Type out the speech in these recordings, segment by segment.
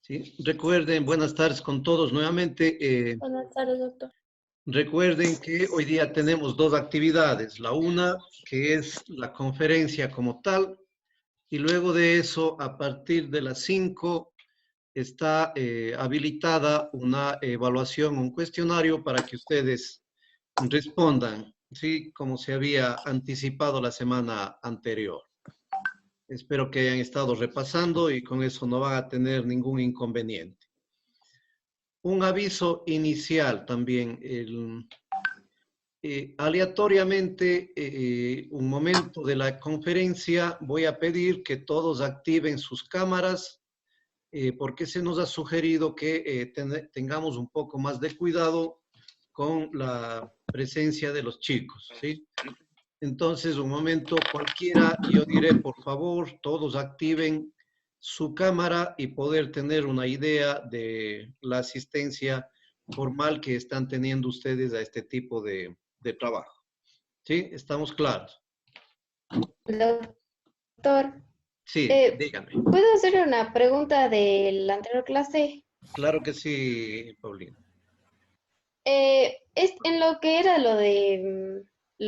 Sí, recuerden, buenas tardes con todos nuevamente. Buenas tardes, doctor. Recuerden que hoy día tenemos dos actividades. La una, que es la conferencia como tal, y luego de eso, a partir de las 5, está habilitada una evaluación, un cuestionario para que ustedes respondan, ¿sí? Como se había anticipado la semana anterior. Espero que hayan estado repasando y con eso no van a tener ningún inconveniente. Un aviso inicial también. Aleatoriamente, un momento de la conferencia, voy a pedir que todos activen sus cámaras porque se nos ha sugerido que tengamos un poco más de cuidado con la presencia de los chicos, ¿sí? Entonces, un momento cualquiera, yo diré, por favor, todos activen su cámara y poder tener una idea de la asistencia formal que están teniendo ustedes a este tipo de trabajo. ¿Sí? ¿Estamos claros? Doctor, Sí, dígame. ¿puedo hacer una pregunta de la anterior clase? Claro que sí, Paulina. Es en lo que era lo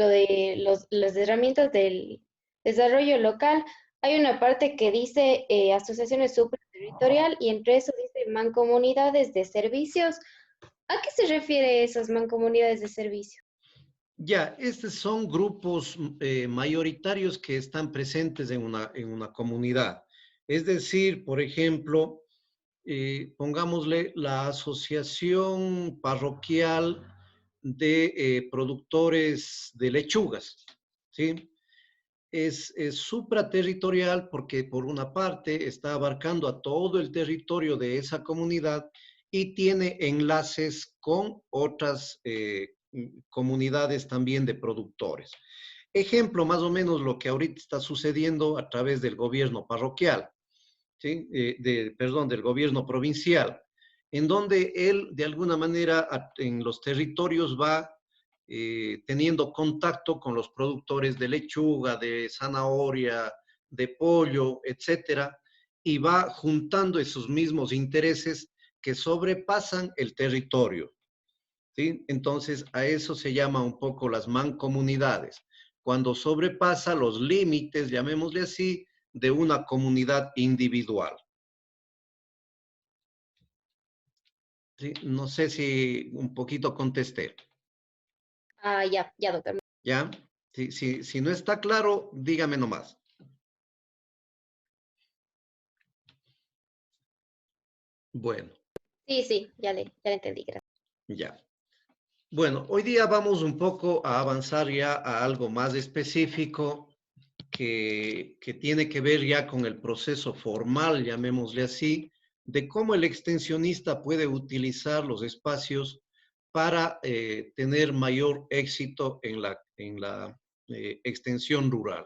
de las herramientas del desarrollo local, hay una parte que dice asociaciones supraterritorial y entre eso dice mancomunidades de servicios. ¿A qué se refiere esas mancomunidades de servicio? Ya, estos son grupos mayoritarios que están presentes en una comunidad. Es decir, por ejemplo, pongámosle la asociación parroquial de productores de lechugas, ¿sí? Es supraterritorial porque por una parte está abarcando a todo el territorio de esa comunidad y tiene enlaces con otras comunidades también de productores. Ejemplo, más o menos lo que ahorita está sucediendo a través del gobierno parroquial, ¿sí? Perdón, del gobierno provincial, en donde él de alguna manera en los territorios va teniendo contacto con los productores de lechuga, de zanahoria, de pollo, etcétera, y va juntando esos mismos intereses que sobrepasan el territorio, ¿sí? Entonces, a eso se llama un poco las mancomunidades, cuando sobrepasa los límites, llamémosle así, de una comunidad individual. ¿Sí? No sé si un poquito contesté. Ah, ya, doctor. ¿Ya? Si no está claro, dígame nomás. Bueno, Sí, ya le entendí. Gracias. ya. Bueno, hoy día vamos un poco a avanzar ya a algo más específico que tiene que ver ya con el proceso formal, llamémosle así, de cómo el extensionista puede utilizar los espacios para tener mayor éxito en la extensión rural.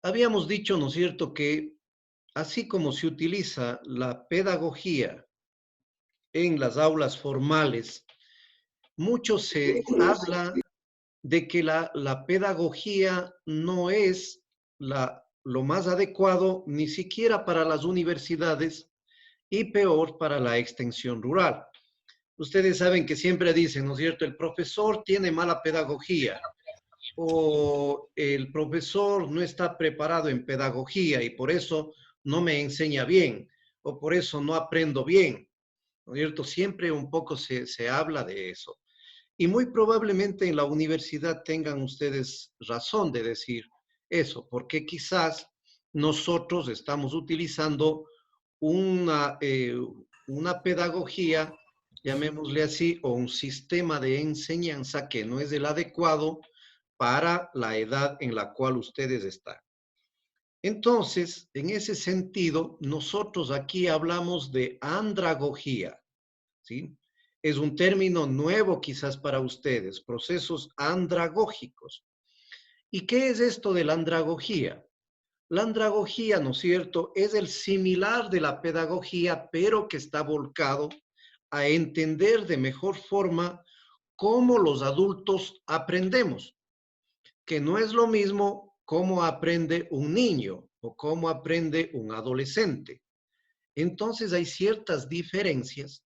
Habíamos dicho, ¿no es cierto?, que así como se utiliza la pedagogía en las aulas formales, mucho se habla de que la pedagogía no es lo más adecuado ni siquiera para las universidades y peor para la extensión rural. Ustedes saben que siempre dicen, ¿no es cierto?, el profesor tiene mala pedagogía o el profesor no está preparado en pedagogía y por eso no me enseña bien o por eso no aprendo bien, ¿no es cierto? Siempre un poco se habla de eso. Y muy probablemente en la universidad tengan ustedes razón de decir eso, porque quizás nosotros estamos utilizando una, una pedagogía, llamémosle así, o un sistema de enseñanza que no es el adecuado para la edad en la cual ustedes están. Entonces, en ese sentido, nosotros aquí hablamos de andragogía, ¿sí? Es un término nuevo quizás para ustedes, procesos andragógicos. ¿Y qué es esto de la andragogía? La andragogía, ¿no es cierto?, es el similar de la pedagogía, pero que está volcado a entender de mejor forma cómo los adultos aprendemos, que no es lo mismo cómo aprende un niño o cómo aprende un adolescente. Entonces hay ciertas diferencias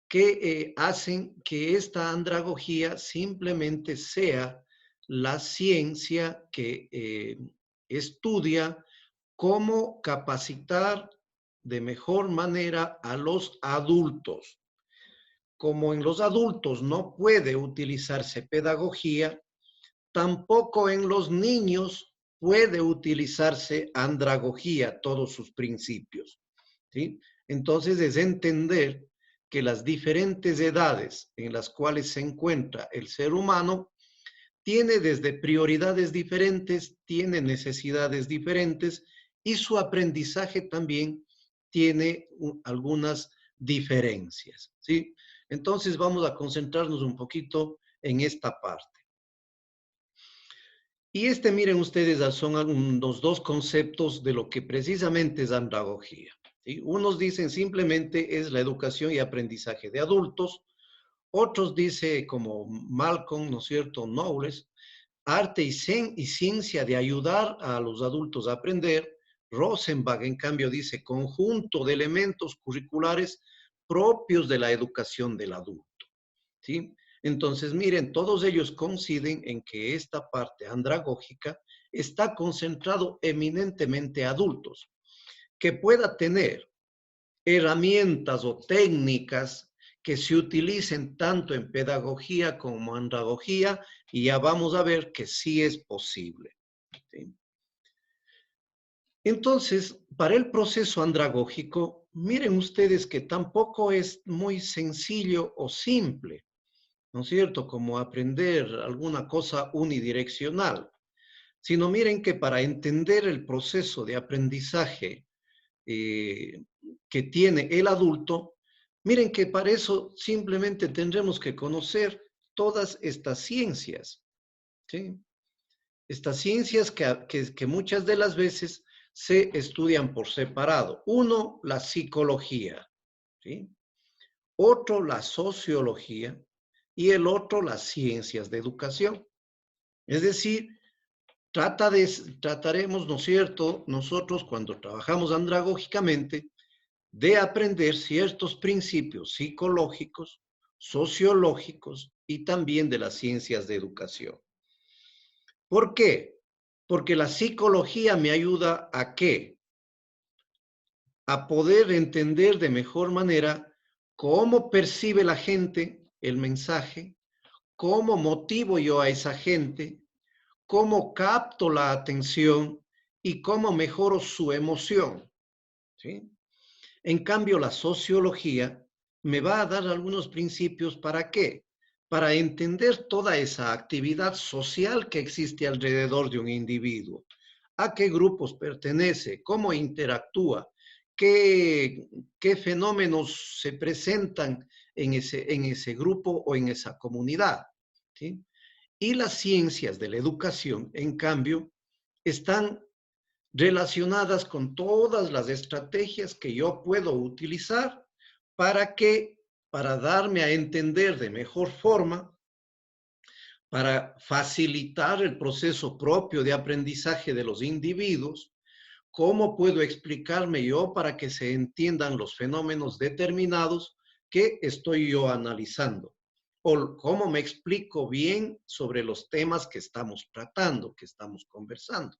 que hacen que esta andragogía simplemente sea la ciencia que estudia cómo capacitar de mejor manera a los adultos. Como en los adultos no puede utilizarse pedagogía, tampoco en los niños puede utilizarse andragogía, todos sus principios, ¿sí? Entonces es entender que las diferentes edades en las cuales se encuentra el ser humano tiene desde prioridades diferentes, tiene necesidades diferentes y su aprendizaje también tiene algunas diferencias, ¿sí? Entonces vamos a concentrarnos un poquito en esta parte. Y miren ustedes, son los dos conceptos de lo que precisamente es andragogía, ¿sí? Unos dicen simplemente es la educación y aprendizaje de adultos, otros dicen como Malcolm, ¿no es cierto?, Knowles, arte y ciencia de ayudar a los adultos a aprender. Rosenbach, en cambio, dice conjunto de elementos curriculares propios de la educación del adulto, ¿sí? Entonces, miren, todos ellos coinciden en que esta parte andragógica está concentrado eminentemente a adultos, que pueda tener herramientas o técnicas que se utilicen tanto en pedagogía como andragogía, y ya vamos a ver que sí es posible, ¿sí? Entonces, para el proceso andragógico, miren ustedes que tampoco es muy sencillo o simple, ¿no es cierto?, como aprender alguna cosa unidireccional, sino miren que para entender el proceso de aprendizaje que tiene el adulto, miren que para eso simplemente tendremos que conocer todas estas ciencias, ¿sí? Estas ciencias que muchas de las veces se estudian por separado. Uno, la psicología, ¿sí? Otro, la sociología, y el otro, las ciencias de educación. Es decir, trataremos, ¿no es cierto?, nosotros cuando trabajamos andragógicamente, de aprender ciertos principios psicológicos, sociológicos y también de las ciencias de educación. ¿Por qué? Porque la psicología me ayuda ¿a qué? A poder entender de mejor manera cómo percibe la gente el mensaje, cómo motivo yo a esa gente, cómo capto la atención y cómo mejoro su emoción, ¿sí? En cambio, la sociología me va a dar algunos principios ¿para qué? Para entender toda esa actividad social que existe alrededor de un individuo. ¿A qué grupos pertenece? ¿Cómo interactúa? ¿Qué fenómenos se presentan en ese grupo o en esa comunidad? ¿Sí? Y las ciencias de la educación, en cambio, están relacionadas con todas las estrategias que yo puedo utilizar para para darme a entender de mejor forma, para facilitar el proceso propio de aprendizaje de los individuos, cómo puedo explicarme yo para que se entiendan los fenómenos determinados que estoy yo analizando, o cómo me explico bien sobre los temas que estamos tratando, que estamos conversando,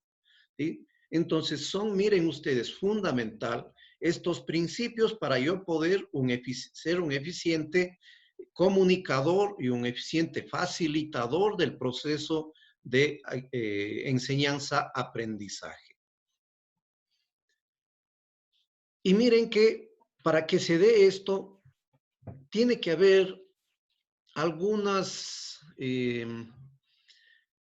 ¿sí? Entonces miren ustedes, fundamental estos principios para yo poder ser un eficiente comunicador y un eficiente facilitador del proceso de enseñanza-aprendizaje. Y miren que para que se dé esto, tiene que haber algunas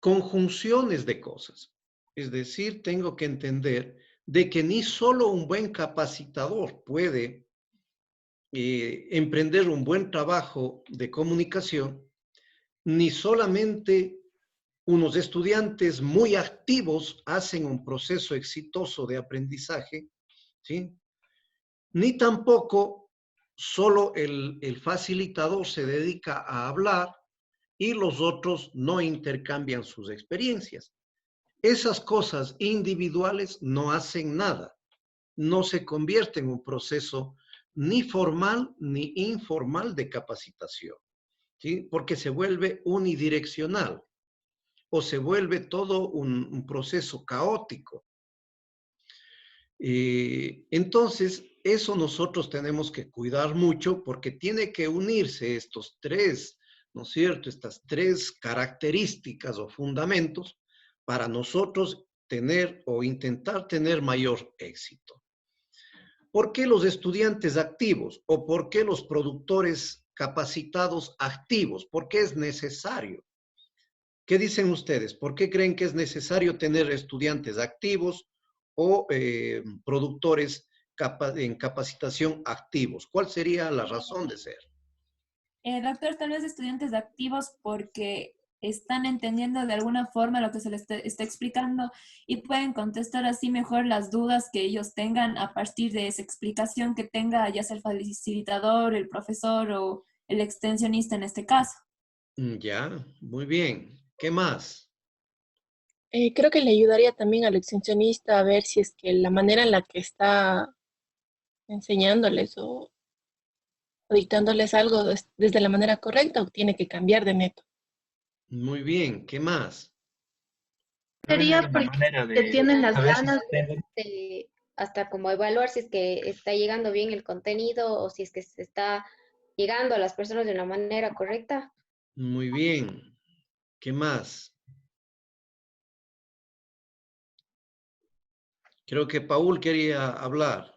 conjunciones de cosas. Es decir, tengo que entender de que ni solo un buen capacitador puede emprender un buen trabajo de comunicación, ni solamente unos estudiantes muy activos hacen un proceso exitoso de aprendizaje, ¿sí? Ni tampoco solo el facilitador se dedica a hablar y los otros no intercambian sus experiencias. Esas cosas individuales no hacen nada. no se convierte en un proceso ni formal ni informal de capacitación, ¿sí? Porque se vuelve unidireccional o se vuelve todo un proceso caótico. Entonces, eso nosotros tenemos que cuidar mucho porque tiene que unirse estos tres, ¿no es cierto? Estas tres características o fundamentos para nosotros tener o intentar tener mayor éxito. ¿Por qué los estudiantes activos o por qué los productores capacitados activos? ¿Por qué es necesario? ¿Qué dicen ustedes? ¿Por qué creen que es necesario tener estudiantes activos o productores en capacitación activos? ¿Cuál sería la razón de ser? Doctor, tal vez estudiantes activos porque están entendiendo de alguna forma lo que se les está explicando y pueden contestar así mejor las dudas que ellos tengan a partir de esa explicación que tenga ya sea el facilitador, el profesor o el extensionista en este caso. Ya, muy bien. ¿Qué más? Creo que le ayudaría también al extensionista a ver si es que la manera en la que está enseñándoles o dictándoles algo desde la manera correcta o tiene que cambiar de método. Muy bien. ¿Qué más? Tal vez hay Sería una porque manera de tienen las saber si ganas aprenden. de hasta como evaluar si es que está llegando bien el contenido o si es que se está llegando a las personas de una manera correcta. Muy bien. ¿Qué más? Creo que Paul quería hablar.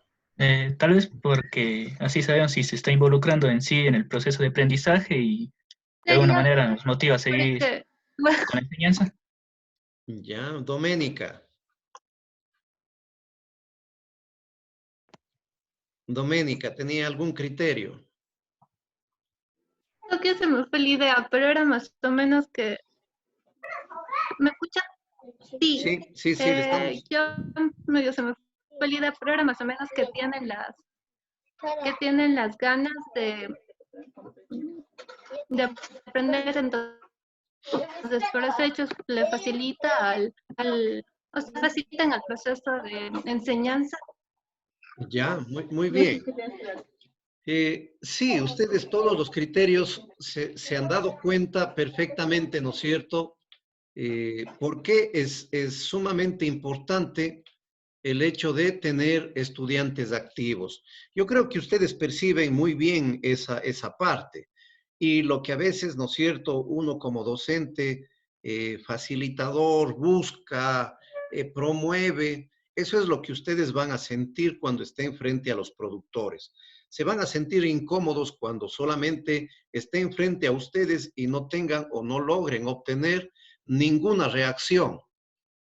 Tal vez porque así sabemos si se está involucrando en sí en el proceso de aprendizaje y de alguna Sería manera nos motiva a seguir porque, con la enseñanza. Ya, Doménica. Doménica, ¿tenía algún criterio? Creo que se me fue la idea, pero era más o menos que... ¿Me escuchan? Sí. Sí, le estamos. Yo medio se me fue la idea, pero era más o menos que tienen las ganas de aprender. Entonces, por eso ellos le facilita o sea, facilitan el proceso de enseñanza. Ya, muy bien. Sí, ustedes todos los criterios se han dado cuenta perfectamente, ¿no es cierto? ¿Por qué es sumamente importante el hecho de tener estudiantes activos? Yo creo que ustedes perciben muy bien esa parte. Y lo que a veces, ¿no es cierto?, uno como docente, facilitador, busca, promueve, eso es lo que ustedes van a sentir cuando estén frente a los productores. Se van a sentir incómodos cuando solamente estén frente a ustedes y no tengan o no logren obtener ninguna reacción.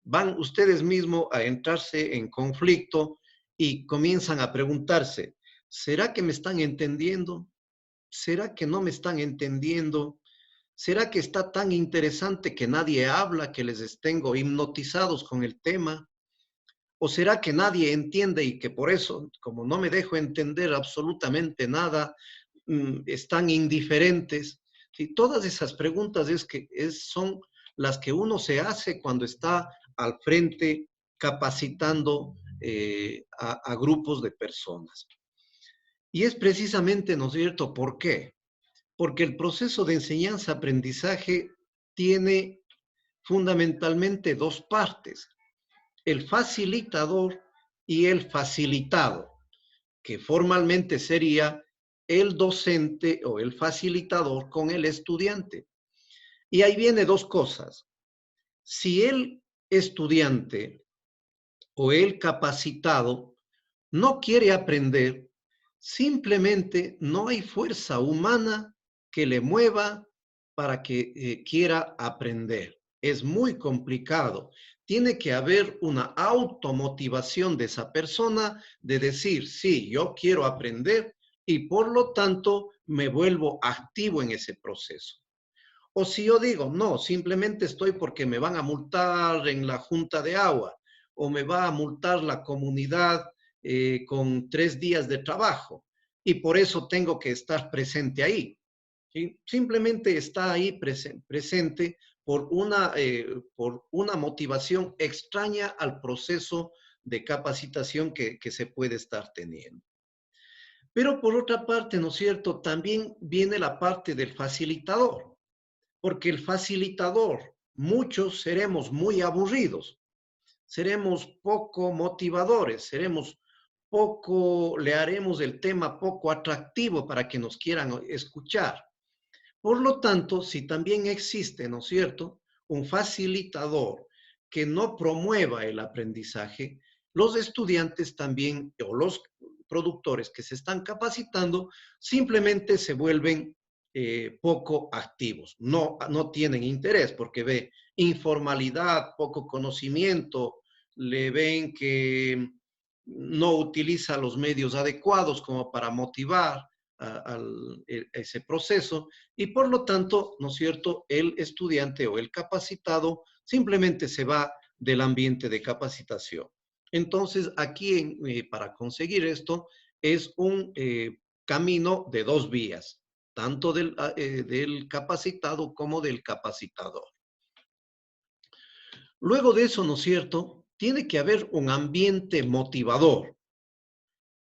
Van ustedes mismos a entrarse en conflicto y comienzan a preguntarse, ¿será que me están entendiendo? ¿Será que no me están entendiendo? ¿Será que está tan interesante que nadie habla, que les tengo hipnotizados con el tema? ¿O será que nadie entiende y que por eso, como no me dejo entender absolutamente nada, están indiferentes? Sí, todas esas preguntas son las que uno se hace cuando está al frente capacitando a grupos de personas. Y es precisamente, ¿no es cierto?, ¿por qué? Porque el proceso de enseñanza-aprendizaje tiene fundamentalmente dos partes, el facilitador y el facilitado, que formalmente sería el docente o el facilitador con el estudiante. Y ahí viene dos cosas. Si el estudiante o el capacitado no quiere aprender, simplemente no hay fuerza humana que le mueva para que quiera aprender. Es muy complicado. Tiene que haber una automotivación de esa persona de decir, sí, yo quiero aprender y por lo tanto me vuelvo activo en ese proceso. O si yo digo, no, simplemente estoy porque me van a multar en la junta de agua o me va a multar la comunidad con 3 días de trabajo y por eso tengo que estar presente ahí. ¿Sí? Simplemente está ahí presente por una motivación extraña al proceso de capacitación que se puede estar teniendo. Pero por otra parte, ¿no es cierto? También viene la parte del facilitador, porque el facilitador, muchos seremos muy aburridos, seremos poco motivadores, seremos poco, le haremos el tema poco atractivo para que nos quieran escuchar. Por lo tanto, si también existe, ¿no es cierto?, un facilitador que no promueva el aprendizaje, los estudiantes también, o los productores que se están capacitando, simplemente se vuelven poco activos. No tienen interés porque ve informalidad, poco conocimiento, le ven que no utiliza los medios adecuados como para motivar ese proceso y por lo tanto, ¿no es cierto?, el estudiante o el capacitado simplemente se va del ambiente de capacitación. Entonces, aquí para conseguir esto es un camino de dos vías, tanto del capacitado como del capacitador. Luego de eso, ¿no es cierto?, tiene que haber un ambiente motivador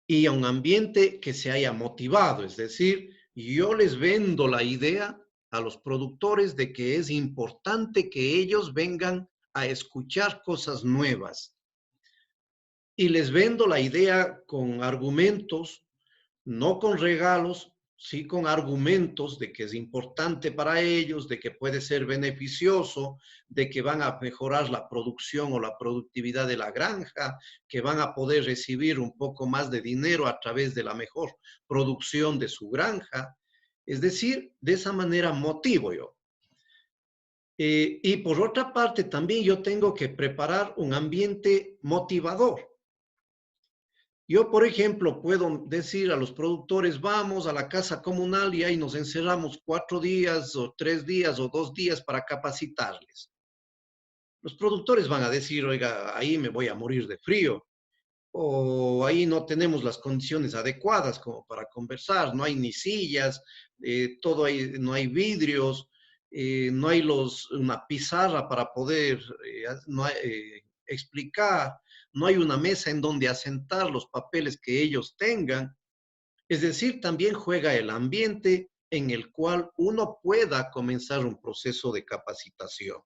y un ambiente que se haya motivado, es decir, yo les vendo la idea a los productores de que es importante que ellos vengan a escuchar cosas nuevas. Y les vendo la idea con argumentos, no con regalos, sí con argumentos de que es importante para ellos, de que puede ser beneficioso, de que van a mejorar la producción o la productividad de la granja, que van a poder recibir un poco más de dinero a través de la mejor producción de su granja. Es decir, de esa manera motivo yo. Y por otra parte, también yo tengo que preparar un ambiente motivador. Yo, por ejemplo, puedo decir a los productores, vamos a la casa comunal y ahí nos encerramos 4 días o 3 días o 2 días para capacitarles. Los productores van a decir, oiga, ahí me voy a morir de frío, o ahí no tenemos las condiciones adecuadas como para conversar, no hay ni sillas, no hay vidrios, no hay una pizarra para poder explicar, no hay una mesa en donde asentar los papeles que ellos tengan. Es decir, también juega el ambiente en el cual uno pueda comenzar un proceso de capacitación.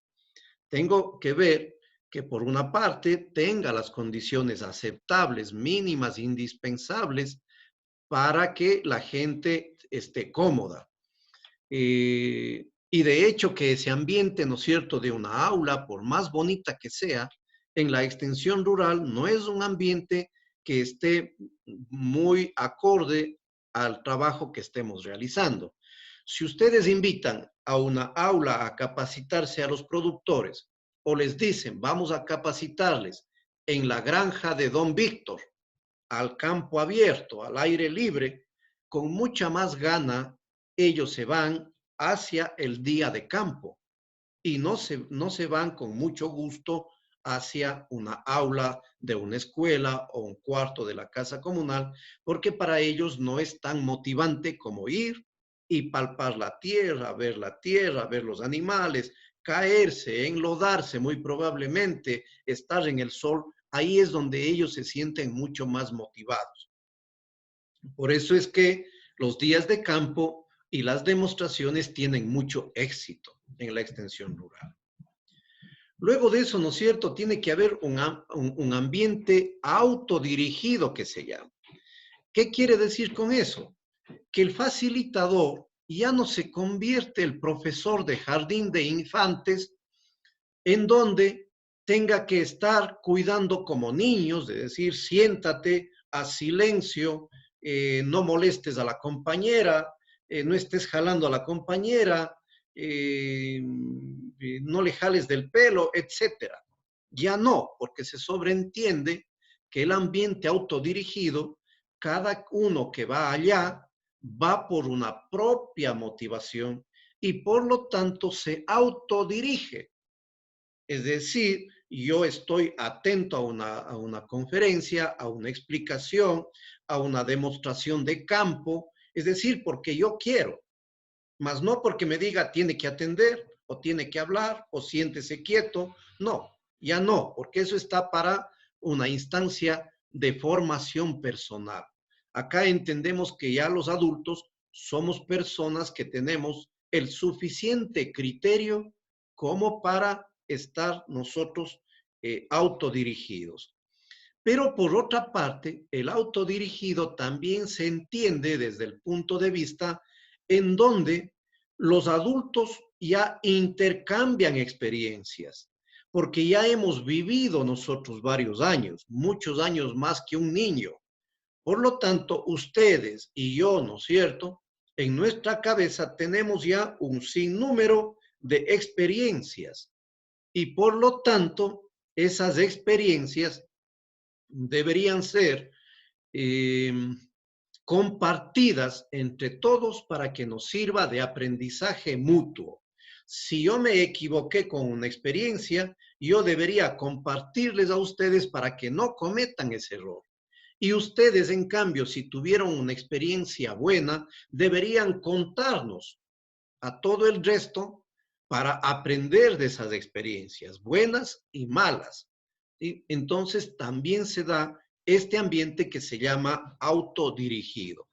Tengo que ver que por una parte tenga las condiciones aceptables, mínimas, indispensables, para que la gente esté cómoda. Y de hecho que ese ambiente, ¿no es cierto?, de una aula, por más bonita que sea, en la extensión rural no es un ambiente que esté muy acorde al trabajo que estemos realizando. Si ustedes invitan a una aula a capacitarse a los productores o les dicen, vamos a capacitarles en la granja de Don Víctor, al campo abierto, al aire libre, con mucha más gana, ellos se van hacia el día de campo y no se van con mucho gusto hacia una aula de una escuela o un cuarto de la casa comunal, porque para ellos no es tan motivante como ir y palpar la tierra, ver los animales, caerse, enlodarse muy probablemente, estar en el sol. Ahí es donde ellos se sienten mucho más motivados. Por eso es que los días de campo y las demostraciones tienen mucho éxito en la extensión rural. Luego de eso, ¿no es cierto?, tiene que haber un ambiente autodirigido que se llama. ¿Qué quiere decir con eso? Que el facilitador ya no se convierte el profesor de jardín de infantes en donde tenga que estar cuidando como niños, de decir, siéntate, haz silencio, no molestes a la compañera, no estés jalando a la compañera, no le jales del pelo, etcétera. Ya no, porque se sobreentiende que el ambiente autodirigido, cada uno que va allá va por una propia motivación y por lo tanto se autodirige. Es decir, yo estoy atento a una conferencia, a una explicación, a una demostración de campo, es decir, porque yo quiero, mas no porque me diga tiene que atender o tiene que hablar o siéntese quieto. No, ya no, porque eso está para una instancia de formación personal. Acá entendemos que ya los adultos somos personas que tenemos el suficiente criterio como para estar nosotros autodirigidos. Pero por otra parte, el autodirigido también se entiende desde el punto de vista en donde los adultos ya intercambian experiencias, porque ya hemos vivido nosotros varios años, muchos años más que un niño. Por lo tanto, ustedes y yo, ¿no es cierto?, en nuestra cabeza tenemos ya un sinnúmero de experiencias y por lo tanto, esas experiencias deberían ser compartidas entre todos para que nos sirva de aprendizaje mutuo. Si yo me equivoqué con una experiencia, yo debería compartirles a ustedes para que no cometan ese error. Y ustedes, en cambio, si tuvieron una experiencia buena, deberían contarnos a todo el resto para aprender de esas experiencias, buenas y malas. ¿Sí? Entonces, también se da este ambiente que se llama autodirigido.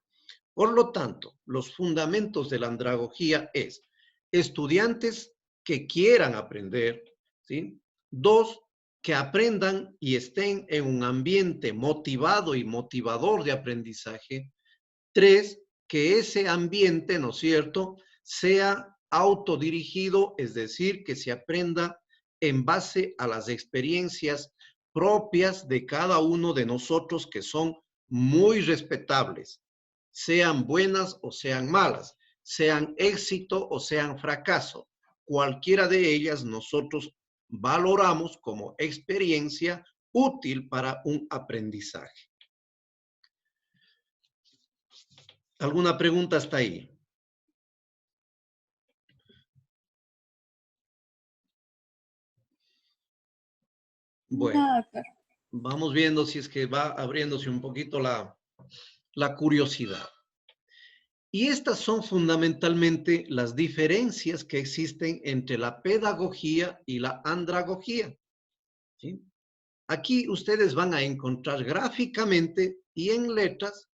Por lo tanto, los fundamentos de la andragogía es estudiantes que quieran aprender, ¿sí? 2, que aprendan y estén en un ambiente motivado y motivador de aprendizaje. 3, que ese ambiente, ¿no es cierto?, sea autodirigido, es decir, que se aprenda en base a las experiencias propias de cada uno de nosotros que son muy respetables, sean buenas o sean malas, sean éxito o sean fracaso. Cualquiera de ellas nosotros valoramos como experiencia útil para un aprendizaje. ¿Alguna pregunta hasta ahí? Bueno, No, doctor. vamos viendo si es que va abriéndose un poquito la curiosidad. Y estas son fundamentalmente las diferencias que existen entre la pedagogía y la andragogía. ¿Sí? Aquí ustedes van a encontrar gráficamente y en letras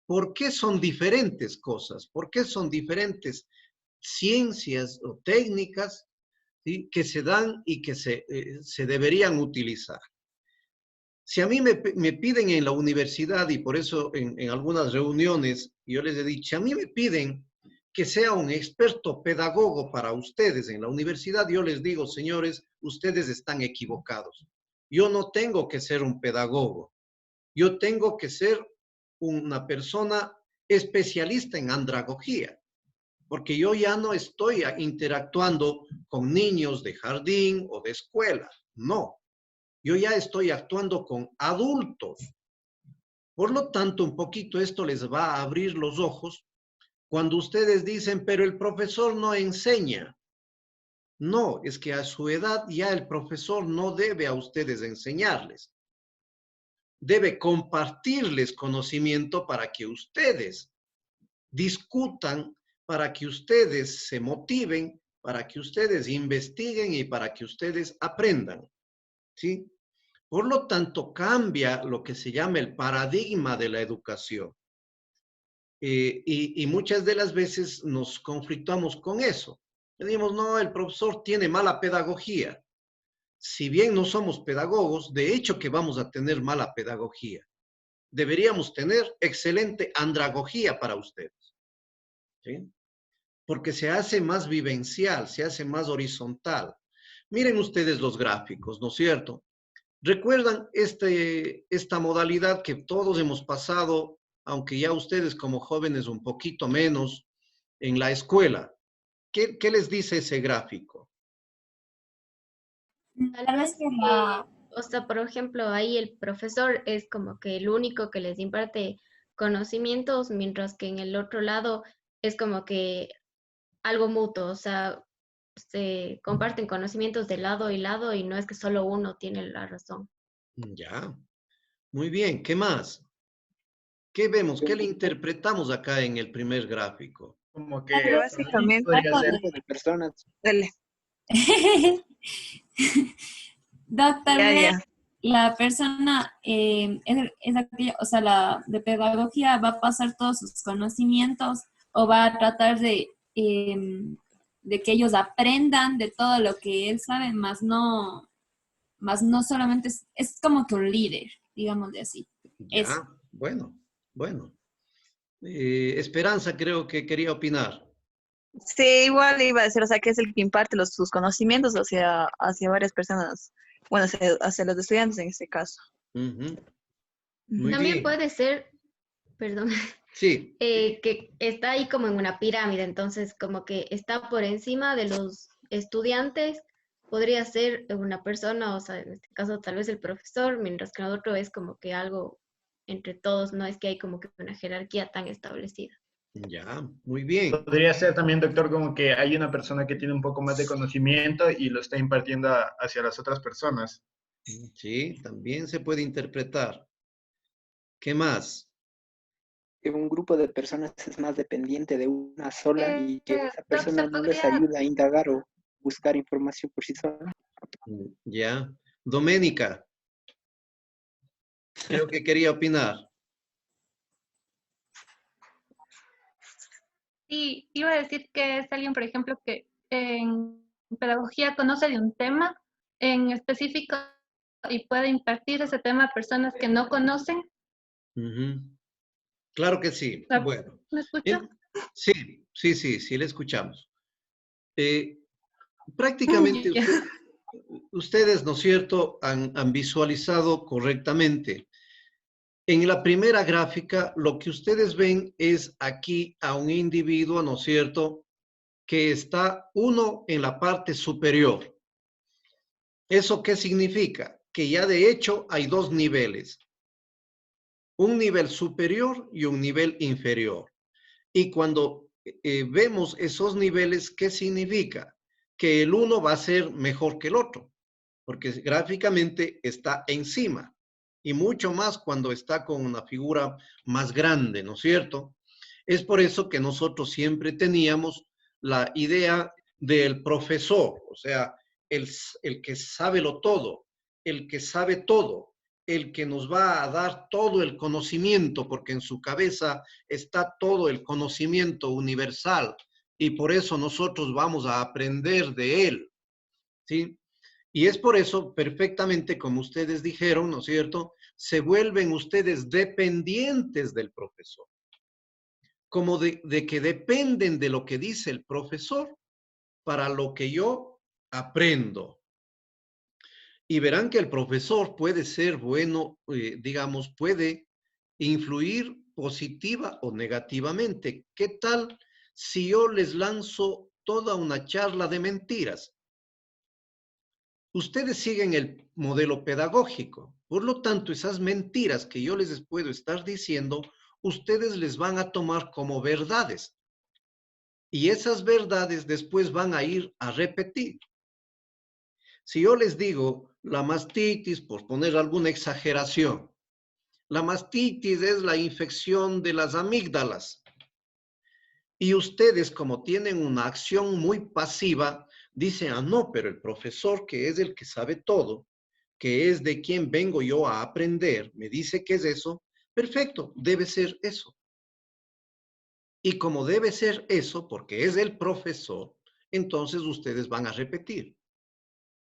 por qué son diferentes cosas, por qué son diferentes ciencias o técnicas, ¿sí?, que se dan y que se deberían utilizar. Si a mí me piden en la universidad, y por eso en algunas reuniones yo les he dicho, si a mí me piden que sea un experto pedagogo para ustedes en la universidad, yo les digo, señores, ustedes están equivocados. Yo no tengo que ser un pedagogo. Yo tengo que ser una persona especialista en andragogía, porque yo ya no estoy interactuando con niños de jardín o de escuela, no. Yo ya estoy actuando con adultos. Por lo tanto, un poquito esto les va a abrir los ojos cuando ustedes dicen, pero el profesor no enseña. No, es que a su edad ya el profesor no debe a ustedes enseñarles. Debe compartirles conocimiento para que ustedes discutan, para que ustedes se motiven, para que ustedes investiguen y para que ustedes aprendan. ¿Sí? Por lo tanto, cambia lo que se llama el paradigma de la educación. Y muchas de las veces nos conflictamos con eso. Decimos, no, el profesor tiene mala pedagogía. Si bien no somos pedagogos, de hecho que vamos a tener mala pedagogía. Deberíamos tener excelente andragogía para ustedes. ¿Sí? Porque se hace más vivencial, se hace más horizontal. Miren ustedes los gráficos, ¿no es cierto? ¿Recuerdan esta modalidad que todos hemos pasado, aunque ya ustedes como jóvenes un poquito menos, en la escuela? ¿Qué les dice ese gráfico? Tal vez que, o sea, por ejemplo, ahí el profesor es como que el único que les imparte conocimientos, mientras que en el otro lado es como que algo mutuo, o sea, se comparten conocimientos de lado y lado y no es que solo uno tiene la razón. Ya, muy bien. ¿Qué más? ¿Qué vemos? ¿Qué le interpretamos acá en el primer gráfico? Como que básicamente podría ser de personas. Dale, Doctor, ya, ya. la persona es aquella, o sea, la de pedagogía va a pasar todos sus conocimientos o va a tratar de que ellos aprendan de todo lo que él sabe, más no solamente es como que un líder, digámosle así. Eso. Ya, bueno, bueno. Esperanza creo que quería opinar. Sí, igual iba a decir, o sea, que es el que imparte sus conocimientos hacia varias personas, bueno, hacia los estudiantes en este caso. Ujú. Muy También bien. puede ser, perdón, Sí, que está ahí como en una pirámide, entonces como que está por encima de los estudiantes, podría ser una persona, o sea, en este caso tal vez el profesor, mientras que el otro es como que algo entre todos, no es que hay como que una jerarquía tan establecida. ya, muy bien. Podría ser también, doctor, como que hay una persona que tiene un poco más de conocimiento y lo está impartiendo hacia las otras personas. Sí, también se puede interpretar. ¿Qué más? Que un grupo de personas es más dependiente de una sola y que esa Doc, ¿se persona no les podría ayuda a indagar o buscar información por sí sola. Ya. Doménica, creo que quería opinar. Sí, iba a decir que es alguien, por ejemplo, que en pedagogía conoce de un tema en específico y puede impartir ese tema a personas que no conocen. Ujú. Claro que sí. ¿Me Bueno. escucho? Sí, le escuchamos. Eh, prácticamente Ya. ustedes, ¿no es cierto?, han visualizado correctamente. En la primera gráfica, lo que ustedes ven es aquí a un individuo, ¿no es cierto?, que está uno en la parte superior. ¿Eso qué significa? Que ya de hecho hay dos niveles, un nivel superior y un nivel inferior. Y cuando vemos esos niveles, ¿qué significa? Que el uno va a ser mejor que el otro, porque gráficamente está encima, y mucho más cuando está con una figura más grande, ¿no es cierto? Es por eso que nosotros siempre teníamos la idea del profesor, o sea, el que sabe lo todo, el que sabe todo, el que nos va a dar todo el conocimiento, porque en su cabeza está todo el conocimiento universal y por eso nosotros vamos a aprender de él, ¿sí? Y es por eso, perfectamente, como ustedes dijeron, ¿no es cierto?, se vuelven ustedes dependientes del profesor, como de que dependen de lo que dice el profesor para lo que yo aprendo. Y verán que el profesor puede ser bueno, digamos, puede influir positiva o negativamente. ¿Qué tal si yo les lanzo toda una charla de mentiras? Ustedes siguen el modelo pedagógico. Por lo tanto, esas mentiras que yo les puedo estar diciendo, ustedes les van a tomar como verdades. Y esas verdades después van a ir a repetir. Si yo les digo la mastitis, por poner alguna exageración, la mastitis es la infección de las amígdalas. Y ustedes, como tienen una acción muy pasiva, dicen, ah, no, pero el profesor, que es el que sabe todo, que es de quien vengo yo a aprender, me dice que es eso, perfecto, debe ser eso. Y como debe ser eso, porque es el profesor, entonces ustedes van a repetir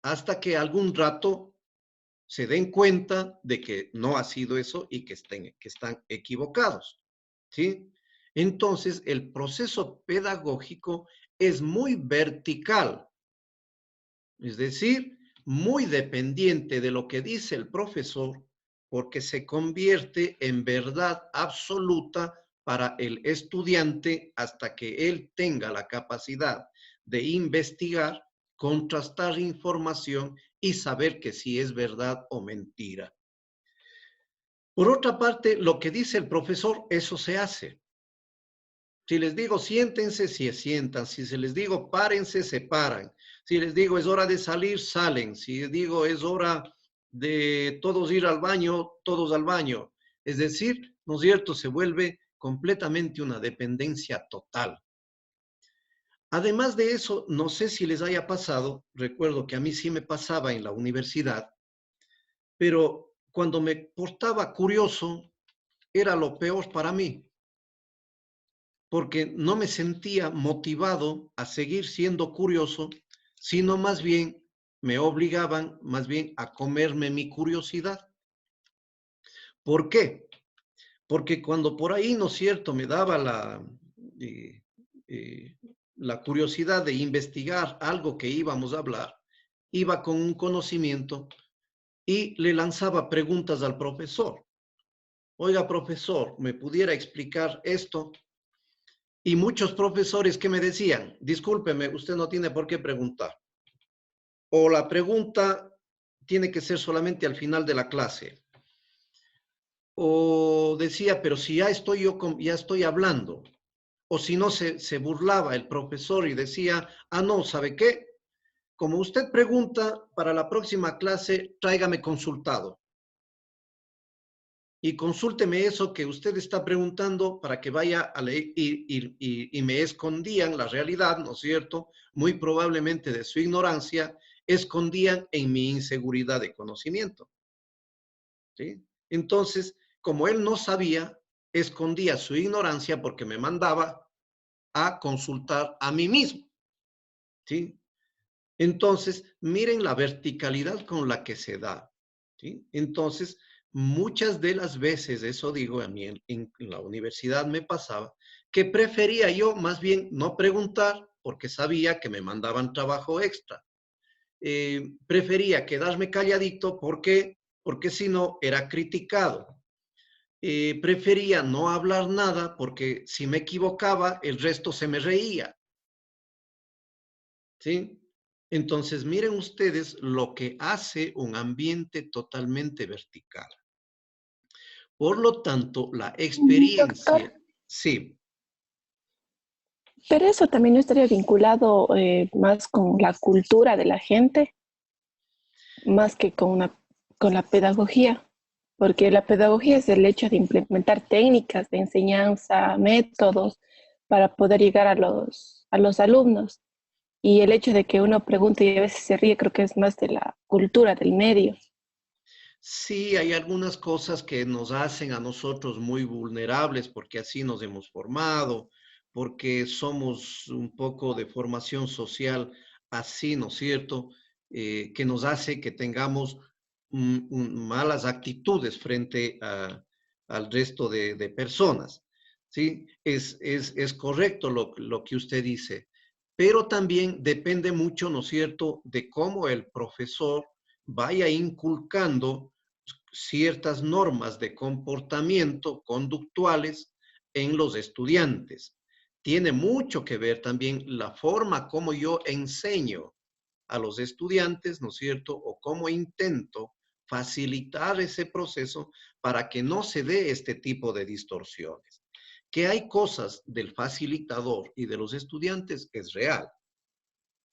hasta que algún rato se den cuenta de que no ha sido eso y que están equivocados, ¿sí? Entonces, el proceso pedagógico es muy vertical, es decir, muy dependiente de lo que dice el profesor, porque se convierte en verdad absoluta para el estudiante hasta que él tenga la capacidad de investigar, contrastar información y saber que si es verdad o mentira. Por otra parte, lo que dice el profesor, eso se hace. Si les digo siéntense, se sientan. Si se les digo párense, se paran. Si les digo es hora de salir, salen. Si les digo es hora de todos ir al baño, todos al baño. Es decir, ¿no es cierto? Se vuelve completamente una dependencia total. Además de eso, no sé si les haya pasado, recuerdo que a mí sí me pasaba en la universidad, pero cuando me portaba curioso, era lo peor para mí, porque no me sentía motivado a seguir siendo curioso, sino más bien me obligaban más bien a comerme mi curiosidad. ¿Por qué? Porque cuando por ahí, ¿no es cierto?, me daba la curiosidad de investigar algo que íbamos a hablar, iba con un conocimiento y le lanzaba preguntas al profesor. Oiga, profesor, ¿me pudiera explicar esto? Y muchos profesores que me decían, discúlpeme, usted no tiene por qué preguntar. O la pregunta tiene que ser solamente al final de la clase. O decía, pero si ya estoy hablando. O si no, se burlaba el profesor y decía, no, ¿sabe qué? Como usted pregunta, para la próxima clase, tráigame consultado. Y consúlteme eso que usted está preguntando para que vaya a leer y me escondían la realidad, ¿no es cierto? Muy probablemente de su ignorancia, escondían en mi inseguridad de conocimiento. ¿Sí? Entonces, como él no sabía, escondía su ignorancia porque me mandaba a consultar a mí mismo. ¿Sí? Entonces, miren la verticalidad con la que se da. ¿Sí? Entonces, muchas de las veces, eso digo, a mí en la universidad me pasaba, que prefería yo más bien no preguntar porque sabía que me mandaban trabajo extra. Prefería quedarme calladito porque si no era criticado. Prefería no hablar nada porque si me equivocaba, el resto se me reía. ¿Sí? Entonces, miren ustedes lo que hace un ambiente totalmente vertical. Por lo tanto, la experiencia, Doctor, sí, pero eso también no estaría vinculado más con la cultura de la gente, más que con la pedagogía, porque la pedagogía es el hecho de implementar técnicas de enseñanza, métodos para poder llegar a los alumnos. Y el hecho de que uno pregunte y a veces se ríe, creo que es más de la cultura del medio. sí hay algunas cosas que nos hacen a nosotros muy vulnerables porque así nos hemos formado, porque somos un poco de formación social así, ¿no es cierto? Que nos hace que tengamos malas actitudes frente al resto de personas. ¿Sí? Es correcto lo que usted dice, pero también depende mucho, ¿no es cierto?, de cómo el profesor vaya inculcando ciertas normas de comportamiento conductuales en los estudiantes. Tiene mucho que ver también la forma como yo enseño a los estudiantes, ¿no es cierto?, o cómo intento facilitar ese proceso para que no se dé este tipo de distorsiones. Que hay cosas del facilitador y de los estudiantes es real.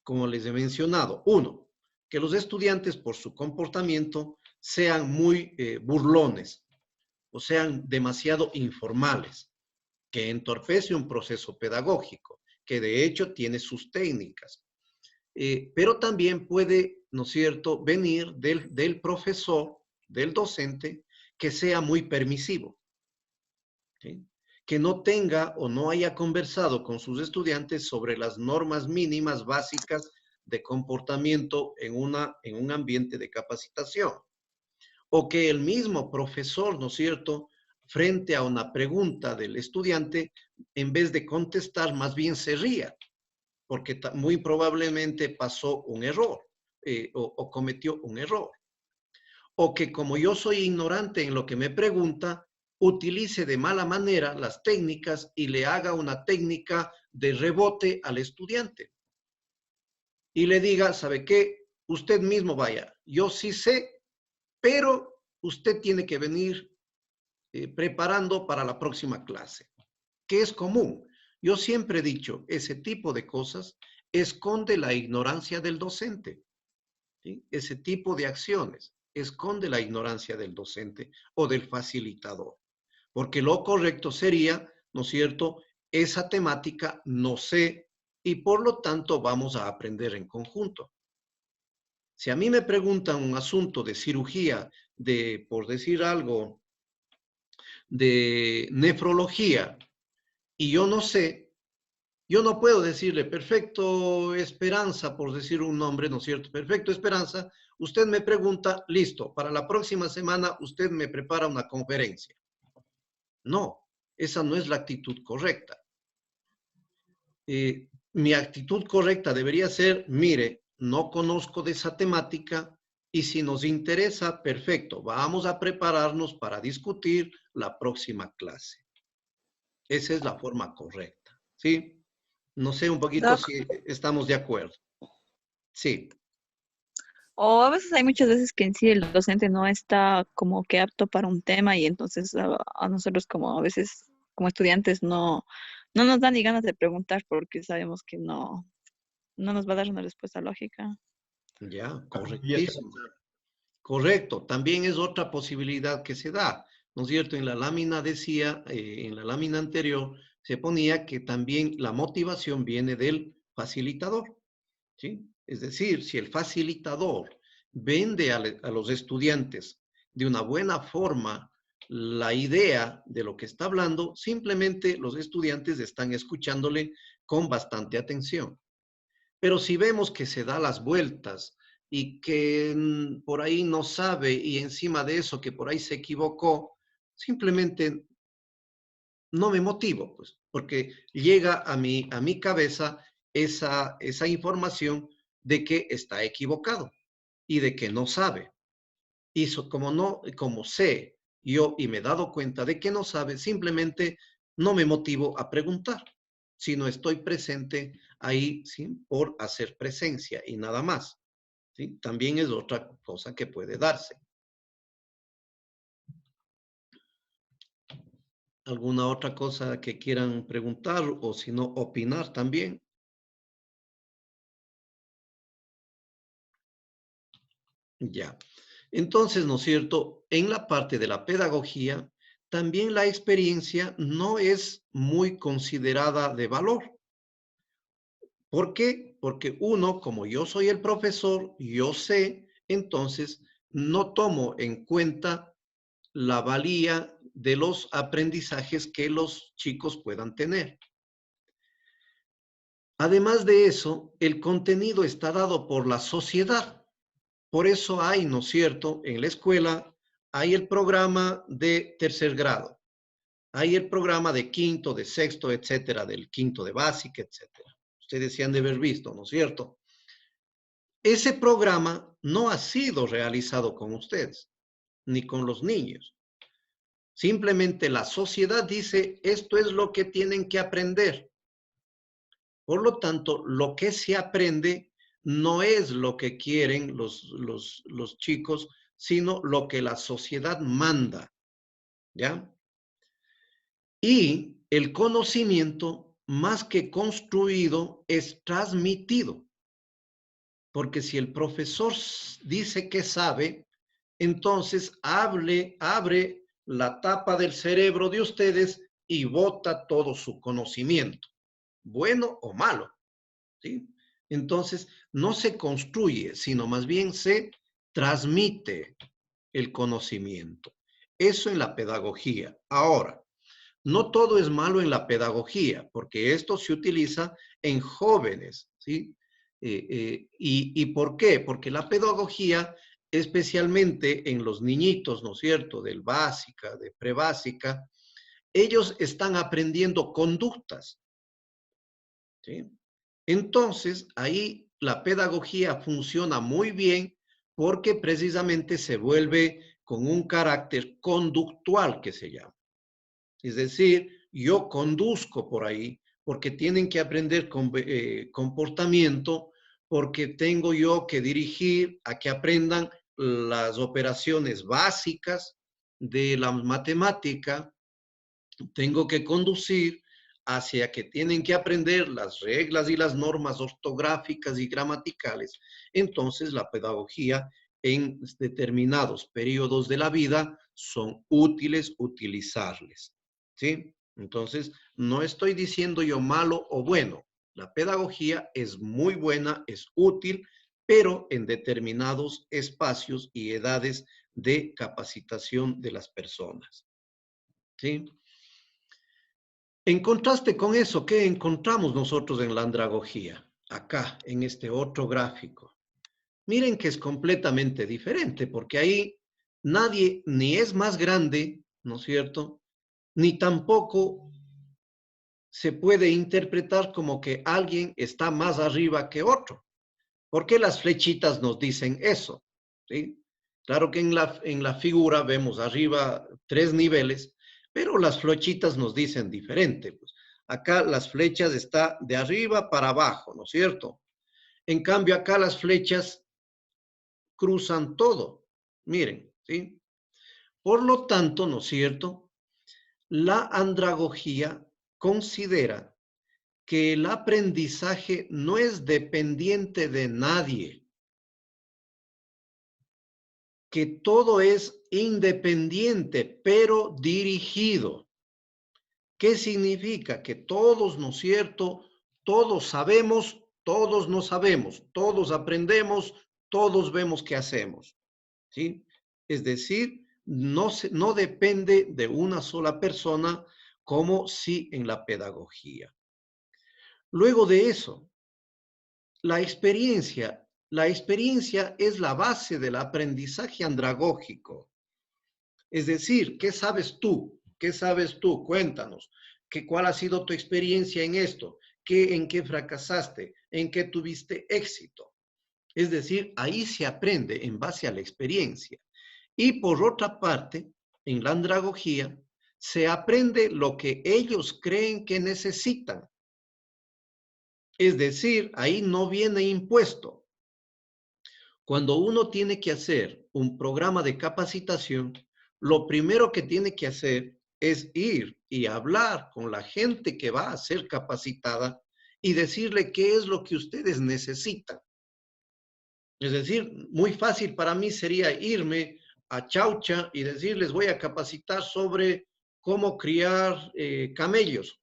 Como les he mencionado, uno, que los estudiantes por su comportamiento sean muy burlones o sean demasiado informales, que entorpece un proceso pedagógico, que de hecho tiene sus técnicas. Pero también puede, ¿no es cierto?, venir del profesor, del docente, que sea muy permisivo, ¿sí? Que no tenga o no haya conversado con sus estudiantes sobre las normas mínimas básicas de comportamiento en un ambiente de capacitación. O que el mismo profesor, ¿no es cierto?, frente a una pregunta del estudiante, en vez de contestar, más bien se ría, porque muy probablemente pasó un error o cometió un error. O que como yo soy ignorante en lo que me pregunta, utilice de mala manera las técnicas y le haga una técnica de rebote al estudiante. Y le diga, ¿sabe qué? Usted mismo vaya, yo sí sé, pero usted tiene que venir preparando para la próxima clase, que es común. Yo siempre he dicho, ese tipo de cosas esconde la ignorancia del docente. ¿Sí? Ese tipo de acciones esconde la ignorancia del docente o del facilitador. Porque lo correcto sería, ¿no es cierto?, esa temática no sé y por lo tanto vamos a aprender en conjunto. Si a mí me preguntan un asunto de cirugía por decir algo, de nefrología, y yo no sé, yo no puedo decirle, perfecto Esperanza, por decir un nombre, ¿no es cierto? Perfecto Esperanza, usted me pregunta, listo, para la próxima semana usted me prepara una conferencia. No, esa no es la actitud correcta. Mi actitud correcta debería ser, mire, no conozco de esa temática y si nos interesa, perfecto, vamos a prepararnos para discutir la próxima clase. Esa es la forma correcta, ¿sí? No sé un poquito Doc, si estamos de acuerdo. Sí, o a veces hay muchas veces que en sí el docente no está como que apto para un tema y entonces a nosotros como a veces como estudiantes no nos dan ni ganas de preguntar porque sabemos que no nos va a dar una respuesta lógica. ya, Y es correctísimo. Correcto, también es otra posibilidad que se da, ¿no es cierto? En la lámina decía, en la lámina anterior, se ponía que también la motivación viene del facilitador, ¿sí? Es decir, si el facilitador vende a los estudiantes de una buena forma la idea de lo que está hablando, simplemente los estudiantes están escuchándole con bastante atención. Pero si vemos que se da las vueltas y que por ahí no sabe y encima de eso que por ahí se equivocó, simplemente no me motivo, pues, porque llega a mi cabeza esa información de que está equivocado y de que no sabe. Y como sé yo y me he dado cuenta de que no sabe, simplemente no me motivo a preguntar, sino estoy presente ahí, ¿sí? Por hacer presencia y nada más, ¿sí? También es otra cosa que puede darse. ¿Alguna otra cosa que quieran preguntar o si no, opinar también? Ya. Entonces, ¿no es cierto? En la parte de la pedagogía, también la experiencia no es muy considerada de valor. ¿Por qué? Porque uno, como yo soy el profesor, yo sé, entonces no tomo en cuenta la valía de los aprendizajes que los chicos puedan tener. Además de eso, el contenido está dado por la sociedad. Por eso hay, ¿no es cierto?, en la escuela hay el programa de tercer grado, hay el programa de quinto, de sexto, etcétera, del quinto de básica, etcétera. Ustedes se han de haber visto, ¿no es cierto? Ese programa no ha sido realizado con ustedes, ni con los niños. Simplemente la sociedad dice, esto es lo que tienen que aprender. Por lo tanto, lo que se aprende no es lo que quieren los chicos, sino lo que la sociedad manda, ¿ya? Y el conocimiento, más que construido, es transmitido. Porque si el profesor dice que sabe, entonces abre la tapa del cerebro de ustedes y bota todo su conocimiento, bueno o malo, ¿sí? Entonces, no se construye, sino más bien se transmite el conocimiento. Eso en la pedagogía. Ahora, no todo es malo en la pedagogía, porque esto se utiliza en jóvenes, ¿sí? ¿Y por qué? Porque la pedagogía, especialmente en los niñitos, ¿no es cierto?, del básica, de prebásica, ellos están aprendiendo conductas, ¿sí? Entonces, ahí la pedagogía funciona muy bien porque precisamente se vuelve con un carácter conductual que se llama. Es decir, yo conduzco por ahí porque tienen que aprender comportamiento, porque tengo yo que dirigir a que aprendan las operaciones básicas de la matemática, tengo que conducir hacia que tienen que aprender las reglas y las normas ortográficas y gramaticales. Entonces, la pedagogía en determinados periodos de la vida son útiles utilizarles. ¿Sí? Entonces, no estoy diciendo yo malo o bueno. La pedagogía es muy buena, es útil, pero en determinados espacios y edades de capacitación de las personas. ¿Sí? En contraste con eso, ¿qué encontramos nosotros en la andragogía? Acá, en este otro gráfico. Miren que es completamente diferente, porque ahí nadie ni es más grande, ¿no es cierto? Ni tampoco se puede interpretar como que alguien está más arriba que otro. ¿Por qué las flechitas nos dicen eso? ¿Sí? Claro que en la figura vemos arriba 3 niveles, pero las flechitas nos dicen diferente. Pues. Acá las flechas están de arriba para abajo, ¿no es cierto? En cambio, acá las flechas cruzan todo. Miren, ¿sí? Por lo tanto, ¿no es cierto? La andragogía considera que el aprendizaje no es dependiente de nadie, que todo es independiente, pero dirigido. ¿Qué significa? Que todos, ¿no es cierto? Todos sabemos, todos no sabemos, todos aprendemos, todos vemos qué hacemos. ¿Sí? Es decir, no depende de una sola persona como sí en la pedagogía. Luego de eso, la experiencia es la base del aprendizaje andragógico. Es decir, ¿qué sabes tú? ¿Qué sabes tú? Cuéntanos. ¿Cuál ha sido tu experiencia en esto? ¿En qué fracasaste? ¿En qué tuviste éxito? Es decir, ahí se aprende en base a la experiencia. Y por otra parte, en la andragogía, se aprende lo que ellos creen que necesitan. Es decir, ahí no viene impuesto. Cuando uno tiene que hacer un programa de capacitación, lo primero que tiene que hacer es ir y hablar con la gente que va a ser capacitada y decirle qué es lo que ustedes necesitan. Es decir, muy fácil para mí sería irme a Chaucha y decirles voy a capacitar sobre cómo criar camellos,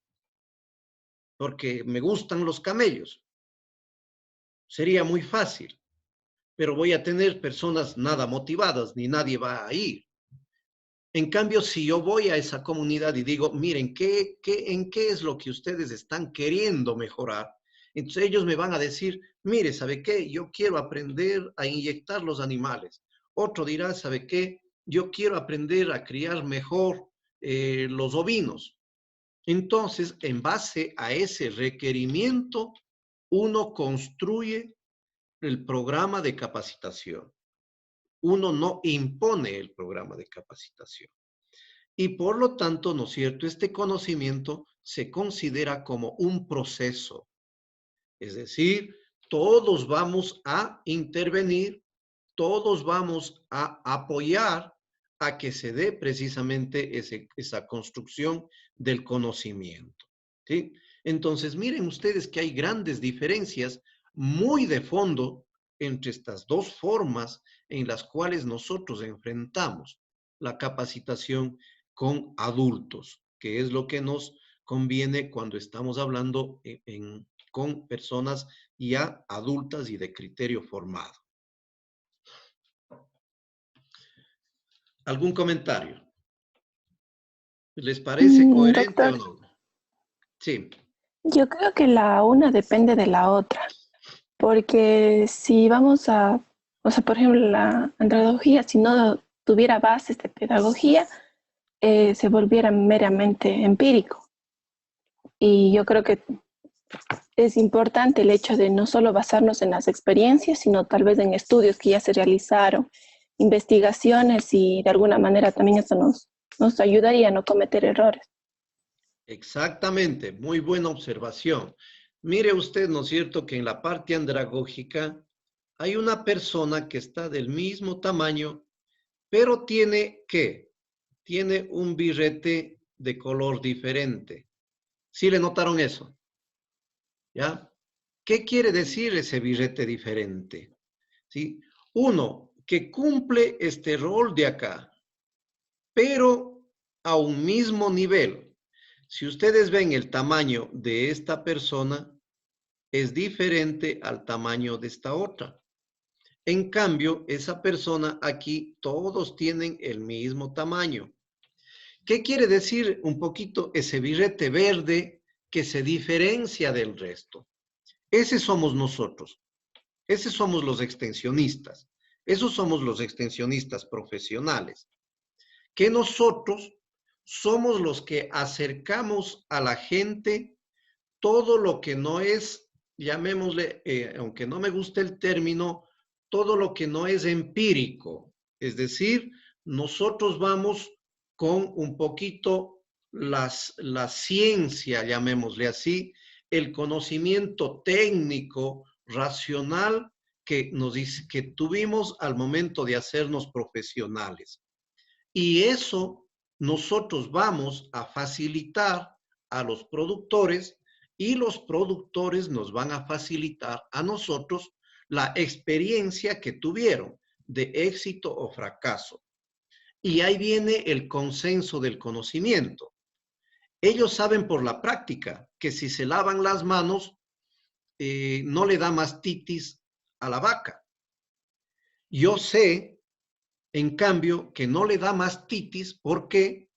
porque me gustan los camellos. Sería muy fácil, pero voy a tener personas nada motivadas, ni nadie va a ir. En cambio, si yo voy a esa comunidad y digo, miren, ¿en qué es lo que ustedes están queriendo mejorar? Entonces ellos me van a decir, mire, ¿sabe qué? Yo quiero aprender a inyectar los animales. Otro dirá, ¿sabe qué? Yo quiero aprender a criar mejor los ovinos. Entonces, en base a ese requerimiento, uno construye el programa de capacitación. Uno no impone el programa de capacitación. Y por lo tanto, ¿no es cierto? Este conocimiento se considera como un proceso. Es decir, todos vamos a intervenir, todos vamos a apoyar a que se dé precisamente esa construcción del conocimiento. ¿Sí? Entonces, miren ustedes que hay grandes diferencias muy de fondo entre estas dos formas en las cuales nosotros enfrentamos la capacitación con adultos, que es lo que nos conviene cuando estamos hablando con personas ya adultas y de criterio formado. ¿Algún comentario? ¿Les parece coherente Doctor, o no? Sí. yo creo que la una depende de la otra, porque si vamos a, o sea, por ejemplo, la andragogía, si no tuviera bases de pedagogía, se volviera meramente empírico. Y yo creo que es importante el hecho de no solo basarnos en las experiencias, sino tal vez en estudios que ya se realizaron, investigaciones, y de alguna manera también eso nos ayudaría a no cometer errores. Exactamente, muy buena observación. Mire usted, ¿no es cierto?, que en la parte andragógica hay una persona que está del mismo tamaño, pero tiene, ¿qué? Tiene un birrete de color diferente. ¿Sí le notaron eso? ¿Ya? ¿Qué quiere decir ese birrete diferente? ¿Sí? Uno, que cumple este rol de acá, pero a un mismo nivel. Si ustedes ven el tamaño de esta persona, es diferente al tamaño de esta otra. En cambio, esa persona aquí, todos tienen el mismo tamaño. ¿Qué quiere decir un poquito ese birrete verde que se diferencia del resto? Ese somos nosotros. Ese somos los extensionistas. Esos somos los extensionistas profesionales. Que nosotros somos los que acercamos a la gente todo lo que no es, llamémosle, aunque no me guste el término, todo lo que no es empírico. Es decir, nosotros vamos con un poquito la ciencia, llamémosle así, el conocimiento técnico, racional que tuvimos al momento de hacernos profesionales. Y eso nosotros vamos a facilitar a los productores y los productores nos van a facilitar a nosotros la experiencia que tuvieron de éxito o fracaso. Y ahí viene el consenso del conocimiento. Ellos saben por la práctica que si se lavan las manos, no le da mastitis a la vaca. Yo sé, en cambio, que no le da mastitis. ¿Por qué?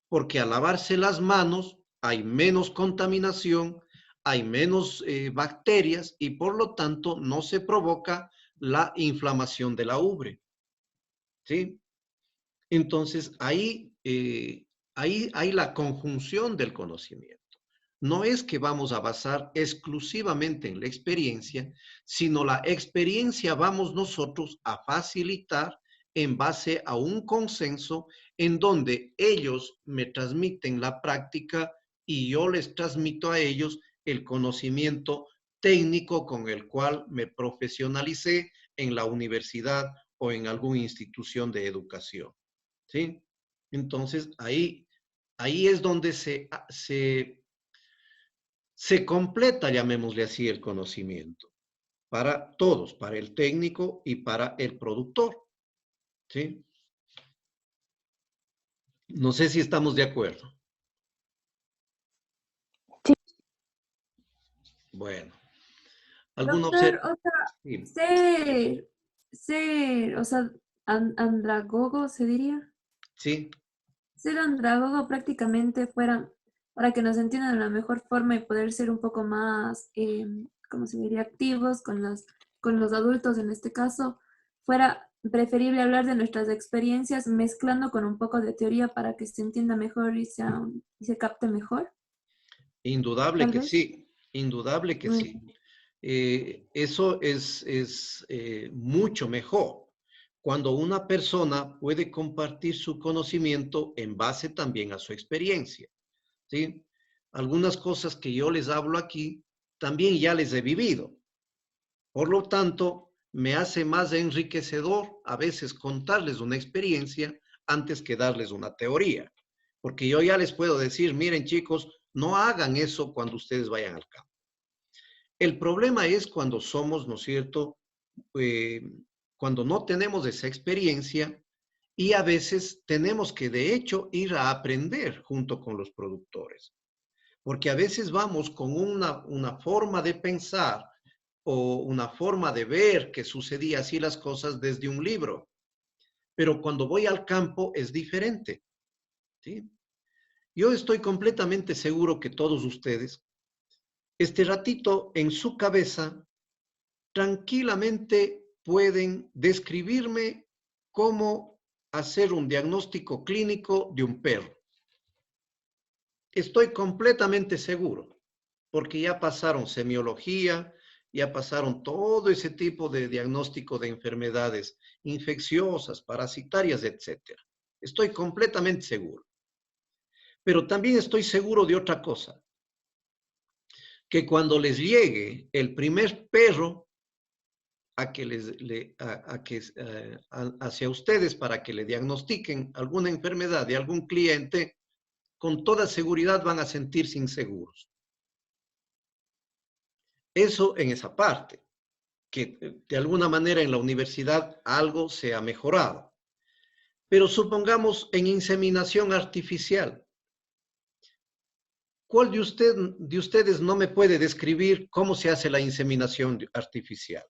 Porque al lavarse las manos hay menos contaminación, hay menos bacterias y por lo tanto no se provoca la inflamación de la ubre. ¿Sí? Entonces, ahí hay la conjunción del conocimiento. No es que vamos a basar exclusivamente en la experiencia, sino la experiencia vamos nosotros a facilitar en base a un consenso en donde ellos me transmiten la práctica y yo les transmito a ellos el conocimiento técnico con el cual me profesionalicé en la universidad o en alguna institución de educación. ¿Sí? Entonces, ahí es donde se completa, llamémosle así, el conocimiento para todos, para el técnico y para el productor. ¿Sí? No sé si estamos de acuerdo. Sí. Bueno. ¿Alguna Doctor, observación? sí. O sea, andragogo se diría. Sí. Ser andragogo prácticamente fuera, para que nos entiendan de la mejor forma y poder ser un poco más, ¿cómo se diría?, activos con los adultos en este caso, fuera preferible hablar de nuestras experiencias mezclando con un poco de teoría para que se entienda mejor y se capte mejor. Indudable Tal que vez. sí, indudable que sí. Eso es mucho mejor cuando una persona puede compartir su conocimiento en base también a su experiencia, ¿sí? Algunas cosas que yo les hablo aquí también ya les he vivido. Por lo tanto, me hace más enriquecedor a veces contarles una experiencia antes que darles una teoría. Porque yo ya les puedo decir, miren chicos, no hagan eso cuando ustedes vayan al campo. El problema es cuando somos, ¿no es cierto?, cuando no tenemos esa experiencia y a veces tenemos que, de hecho, ir a aprender junto con los productores. Porque a veces vamos con una forma de pensar o una forma de ver que sucedía así las cosas desde un libro. Pero cuando voy al campo es diferente. ¿Sí? Yo estoy completamente seguro que todos ustedes, este ratito en su cabeza, tranquilamente pueden describirme cómo hacer un diagnóstico clínico de un perro. Estoy completamente seguro, porque ya pasaron semiología, ya pasaron todo ese tipo de diagnóstico de enfermedades infecciosas, parasitarias, etc. Estoy completamente seguro. Pero también estoy seguro de otra cosa, que cuando les llegue el primer perro hacia ustedes para que le diagnostiquen alguna enfermedad de algún cliente, con toda seguridad van a sentirse inseguros. Eso en esa parte, que de alguna manera en la universidad algo se ha mejorado. Pero supongamos en inseminación artificial. ¿Cuál de ustedes no me puede describir cómo se hace la inseminación artificial?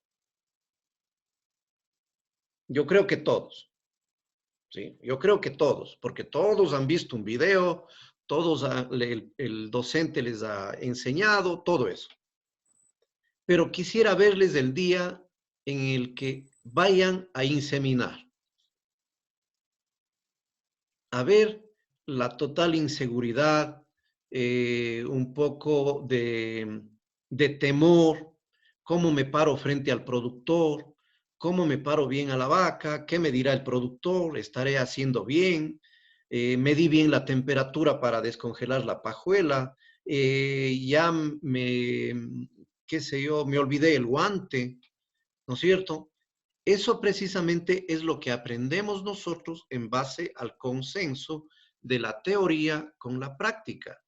Yo creo que todos, ¿sí? Yo creo que todos, porque todos han visto un video, el docente les ha enseñado, todo eso. Pero quisiera verles el día en el que vayan a inseminar, a ver la total inseguridad, un poco de temor, cómo me paro frente al productor, cómo me paro bien a la vaca, qué me dirá el productor, estaré haciendo bien, medí bien la temperatura para descongelar la pajuela, ya qué sé yo, me olvidé el guante, ¿no es cierto? Eso precisamente es lo que aprendemos nosotros en base al consenso de la teoría con la práctica.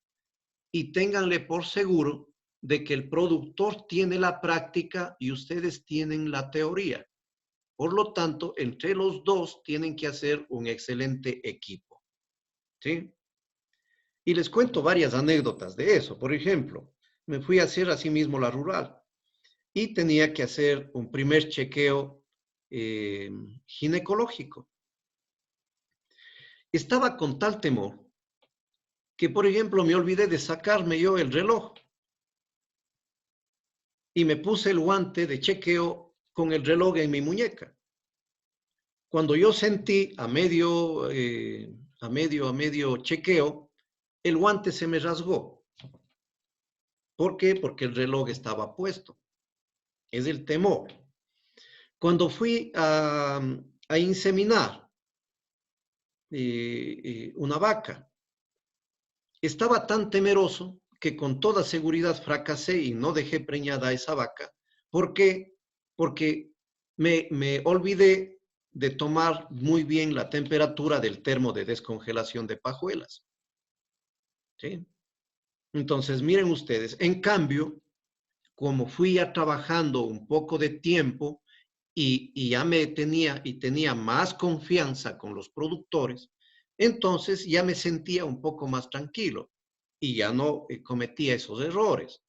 Y ténganle por seguro de que el productor tiene la práctica y ustedes tienen la teoría. Por lo tanto, entre los dos tienen que hacer un excelente equipo. ¿Sí? Y les cuento varias anécdotas de eso. Por ejemplo, me fui a hacer así mismo la rural y tenía que hacer un primer chequeo ginecológico. Estaba con tal temor que, por ejemplo, me olvidé de sacarme yo el reloj y me puse el guante de chequeo con el reloj en mi muñeca. Cuando yo sentí a medio chequeo, el guante se me rasgó. ¿Por qué? Porque el reloj estaba puesto. Es el temor. Cuando fui a inseminar una vaca, estaba tan temeroso que con toda seguridad fracasé y no dejé preñada a esa vaca. ¿Por qué? Porque me olvidé de tomar muy bien la temperatura del termo de descongelación de pajuelas. ¿Sí? Entonces, miren ustedes, en cambio, como fui ya trabajando un poco de tiempo y ya tenía más confianza con los productores, entonces ya me sentía un poco más tranquilo y ya no cometía esos errores.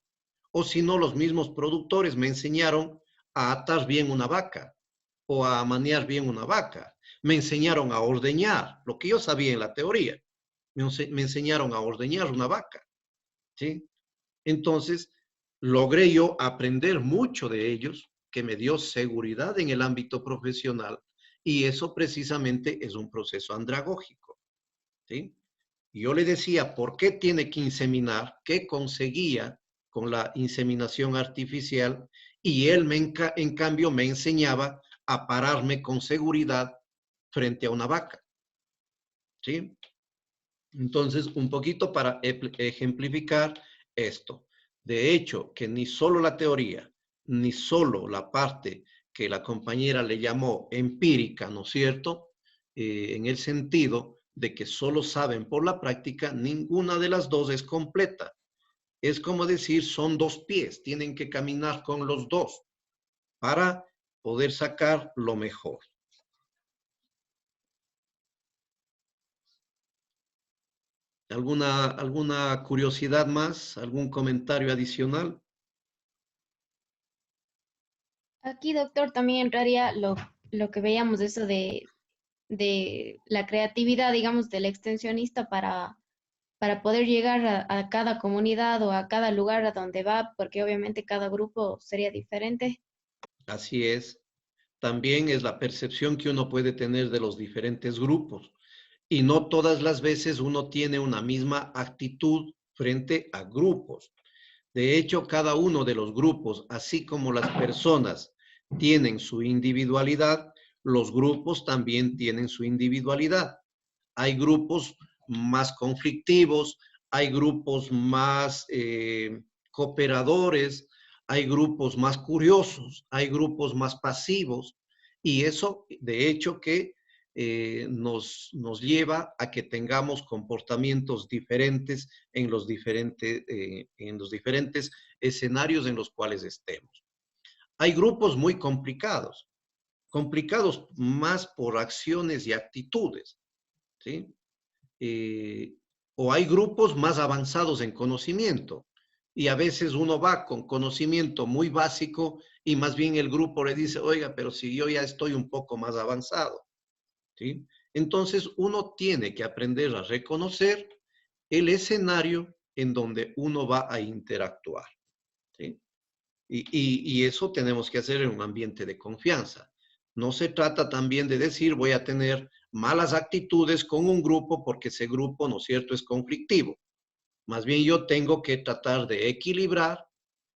O si no, los mismos productores me enseñaron a atar bien una vaca o a manear bien una vaca. Me enseñaron a ordeñar, lo que yo sabía en la teoría. Me enseñaron a ordeñar una vaca, ¿sí? Entonces, logré yo aprender mucho de ellos, que me dio seguridad en el ámbito profesional, y eso precisamente es un proceso andragógico, ¿sí? Yo le decía, ¿por qué tiene que inseminar? ¿Qué conseguía con la inseminación artificial? Y él, en cambio, me enseñaba a pararme con seguridad frente a una vaca, ¿sí? Entonces, un poquito para ejemplificar esto. De hecho, que ni solo la teoría, ni solo la parte que la compañera le llamó empírica, ¿no es cierto? En el sentido de que solo saben por la práctica, ninguna de las dos es completa. Es como decir, son dos pies, tienen que caminar con los dos para poder sacar lo mejor. ¿Alguna curiosidad más? ¿Algún comentario adicional? Aquí, doctor, también entraría lo que veíamos, eso de la creatividad, digamos, del extensionista para poder llegar a cada comunidad o a cada lugar a donde va, porque obviamente cada grupo sería diferente. Así es. También es la percepción que uno puede tener de los diferentes grupos. Y no todas las veces uno tiene una misma actitud frente a grupos. De hecho, cada uno de los grupos, así como las personas tienen su individualidad, los grupos también tienen su individualidad. Hay grupos más conflictivos, hay grupos más cooperadores, hay grupos más curiosos, hay grupos más pasivos, y eso, de hecho, que nos lleva a que tengamos comportamientos diferentes en los diferentes escenarios en los cuales estemos. Hay grupos muy complicados más por acciones y actitudes, ¿sí? O hay grupos más avanzados en conocimiento, Y a veces uno va con conocimiento muy básico y más bien el grupo le dice, oiga, pero si yo ya estoy un poco más avanzado, ¿sí? Entonces uno tiene que aprender a reconocer el escenario en donde uno va a interactuar, ¿sí? Y eso tenemos que hacer en un ambiente de confianza. No se trata también de decir voy a tener malas actitudes con un grupo porque ese grupo, ¿no es cierto?, es conflictivo. Más bien yo tengo que tratar de equilibrar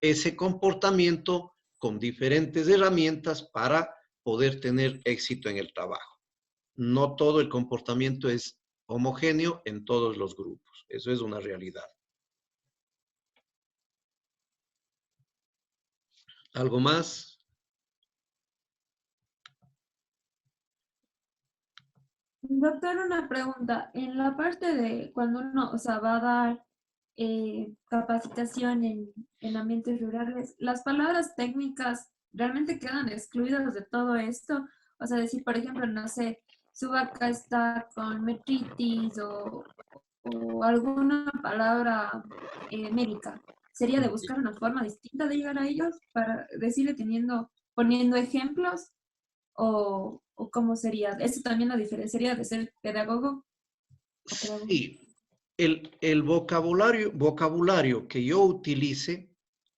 ese comportamiento con diferentes herramientas para poder tener éxito en el trabajo. No todo el comportamiento es homogéneo en todos los grupos. Eso es una realidad. ¿Algo más? Doctor, una pregunta. En la parte de cuando uno, o sea, va a dar capacitación en ambientes rurales, ¿las palabras técnicas realmente quedan excluidas de todo esto? O sea, decir, por ejemplo, no sé, su vaca está con metritis o alguna palabra médica. ¿Sería de buscar una forma distinta de llegar a ellos para decirle poniendo ejemplos? ¿O cómo sería? ¿Eso también lo diferenciaría de ser pedagogo? ¿O pedagogo? Sí, el vocabulario que yo utilice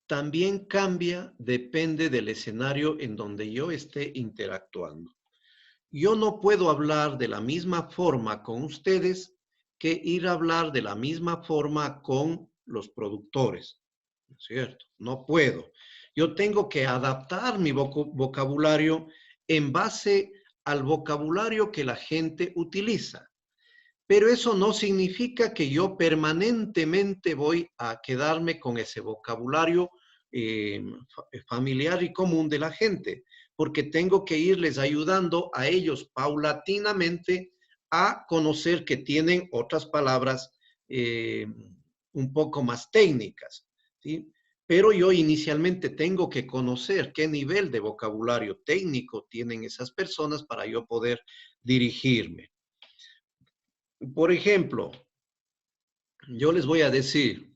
también cambia, depende del escenario en donde yo esté interactuando. Yo no puedo hablar de la misma forma con ustedes que ir a hablar de la misma forma con los productores, ¿no es cierto? No puedo. Yo tengo que adaptar mi vocabulario en base al vocabulario que la gente utiliza. Pero eso no significa que yo permanentemente voy a quedarme con ese vocabulario familiar y común de la gente, porque tengo que irles ayudando a ellos paulatinamente a conocer que tienen otras palabras un poco más técnicas, ¿sí? Pero yo inicialmente tengo que conocer qué nivel de vocabulario técnico tienen esas personas para yo poder dirigirme. Por ejemplo, yo les voy a decir,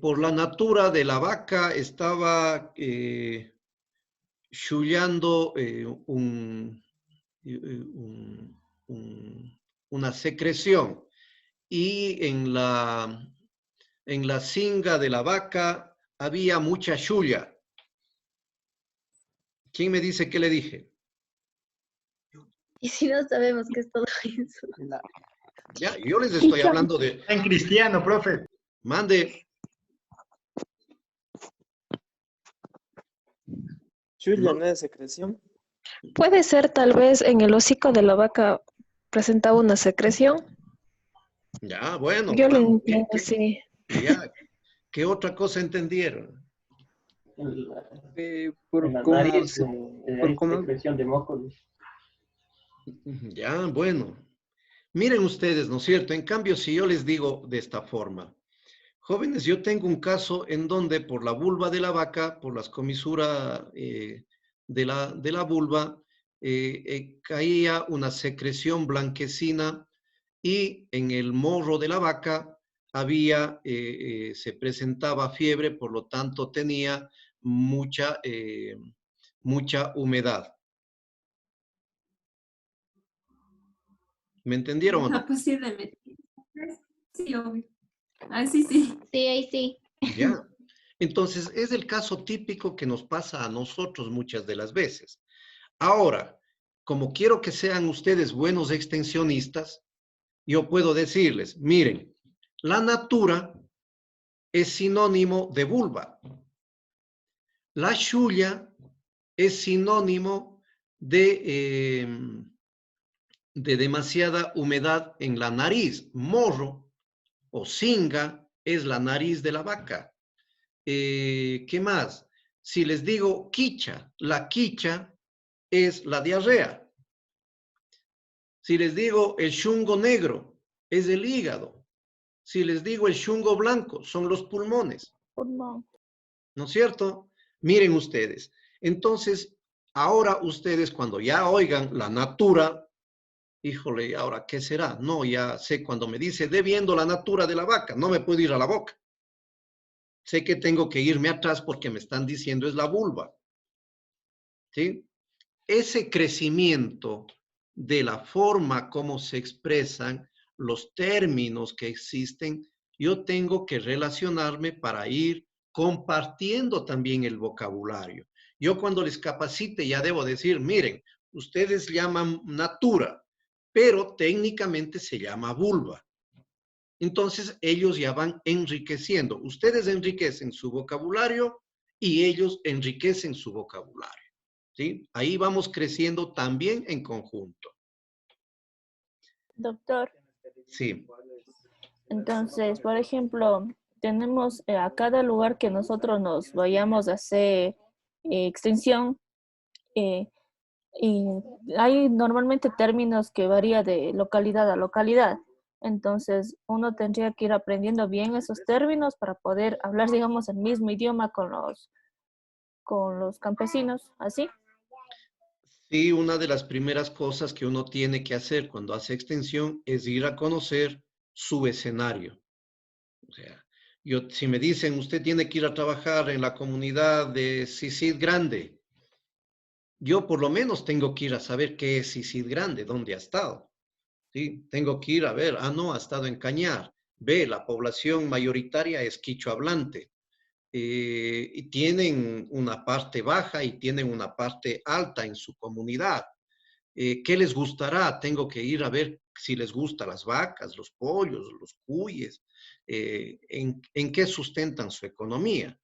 por la natura de la vaca estaba chullando una secreción y en la cinga de la vaca había mucha chulla. ¿Quién me dice qué le dije? Y si no sabemos qué es todo eso. Ya, yo les estoy hablando de... En cristiano, profe. Mande. Chulla, ¿no es secreción? Puede ser tal vez en el hocico de la vaca presentaba una secreción. Ya, bueno, Yo lo vamos. entiendo así. Ya, ¿qué otra cosa entendieron? Por la cómo nariz, por cómo secreción de moco. Ya, bueno. Miren ustedes, ¿no es cierto? En cambio, si yo les digo de esta forma, jóvenes, yo tengo un caso en donde por la vulva de la vaca, por las comisuras de la vulva, caía una secreción blanquecina y en el morro de la vaca se presentaba fiebre, por lo tanto tenía mucha humedad. ¿Me entendieron o no? Posiblemente. Sí, obvio. Ah, sí, sí. Sí, ahí sí. Ya. Entonces, es el caso típico que nos pasa a nosotros muchas de las veces. Ahora, como quiero que sean ustedes buenos extensionistas, yo puedo decirles, miren, la natura es sinónimo de vulva. La chulla es sinónimo de demasiada humedad en la nariz. Morro o cinga es la nariz de la vaca. ¿Qué más? Si les digo quicha, la quicha es la diarrea. Si les digo el chungo negro, es el hígado. Si les digo el chungo blanco, son los pulmones. ¿No es cierto? Miren ustedes. Entonces, ahora ustedes cuando ya oigan la natura, Híjole, ¿ahora qué será? No, ya sé, cuando me dice, de viendo la natura de la vaca, no me puedo ir a la boca. Sé que tengo que irme atrás porque me están diciendo es la vulva. ¿Sí? Ese crecimiento de la forma como se expresan los términos que existen, yo tengo que relacionarme para ir compartiendo también el vocabulario. Yo cuando les capacite ya debo decir, miren, ustedes llaman natura, pero técnicamente se llama vulva. Entonces ellos ya van enriqueciendo. Ustedes enriquecen su vocabulario y ellos enriquecen su vocabulario. ¿Sí? Ahí vamos creciendo también en conjunto. Doctor, Sí. entonces, por ejemplo, tenemos a cada lugar que nosotros nos vayamos a hacer extensión, eh, y hay normalmente términos que varía de localidad a localidad. Entonces, uno tendría que ir aprendiendo bien esos términos para poder hablar, digamos, el mismo idioma con los campesinos, ¿así? Sí, una de las primeras cosas que uno tiene que hacer cuando hace extensión es ir a conocer su escenario. O sea, si me dicen, usted tiene que ir a trabajar en la comunidad de Sisid Grande, yo por lo menos tengo que ir a saber qué es Sisid Grande, dónde ha estado. ¿Sí? Tengo que ir a ver, no, ha estado en Cañar. Ve, la población mayoritaria es quichua hablante. Y tienen una parte baja y tienen una parte alta en su comunidad. ¿Qué les gustará? Tengo que ir a ver si les gustan las vacas, los pollos, los cuyes, en qué sustentan su economía.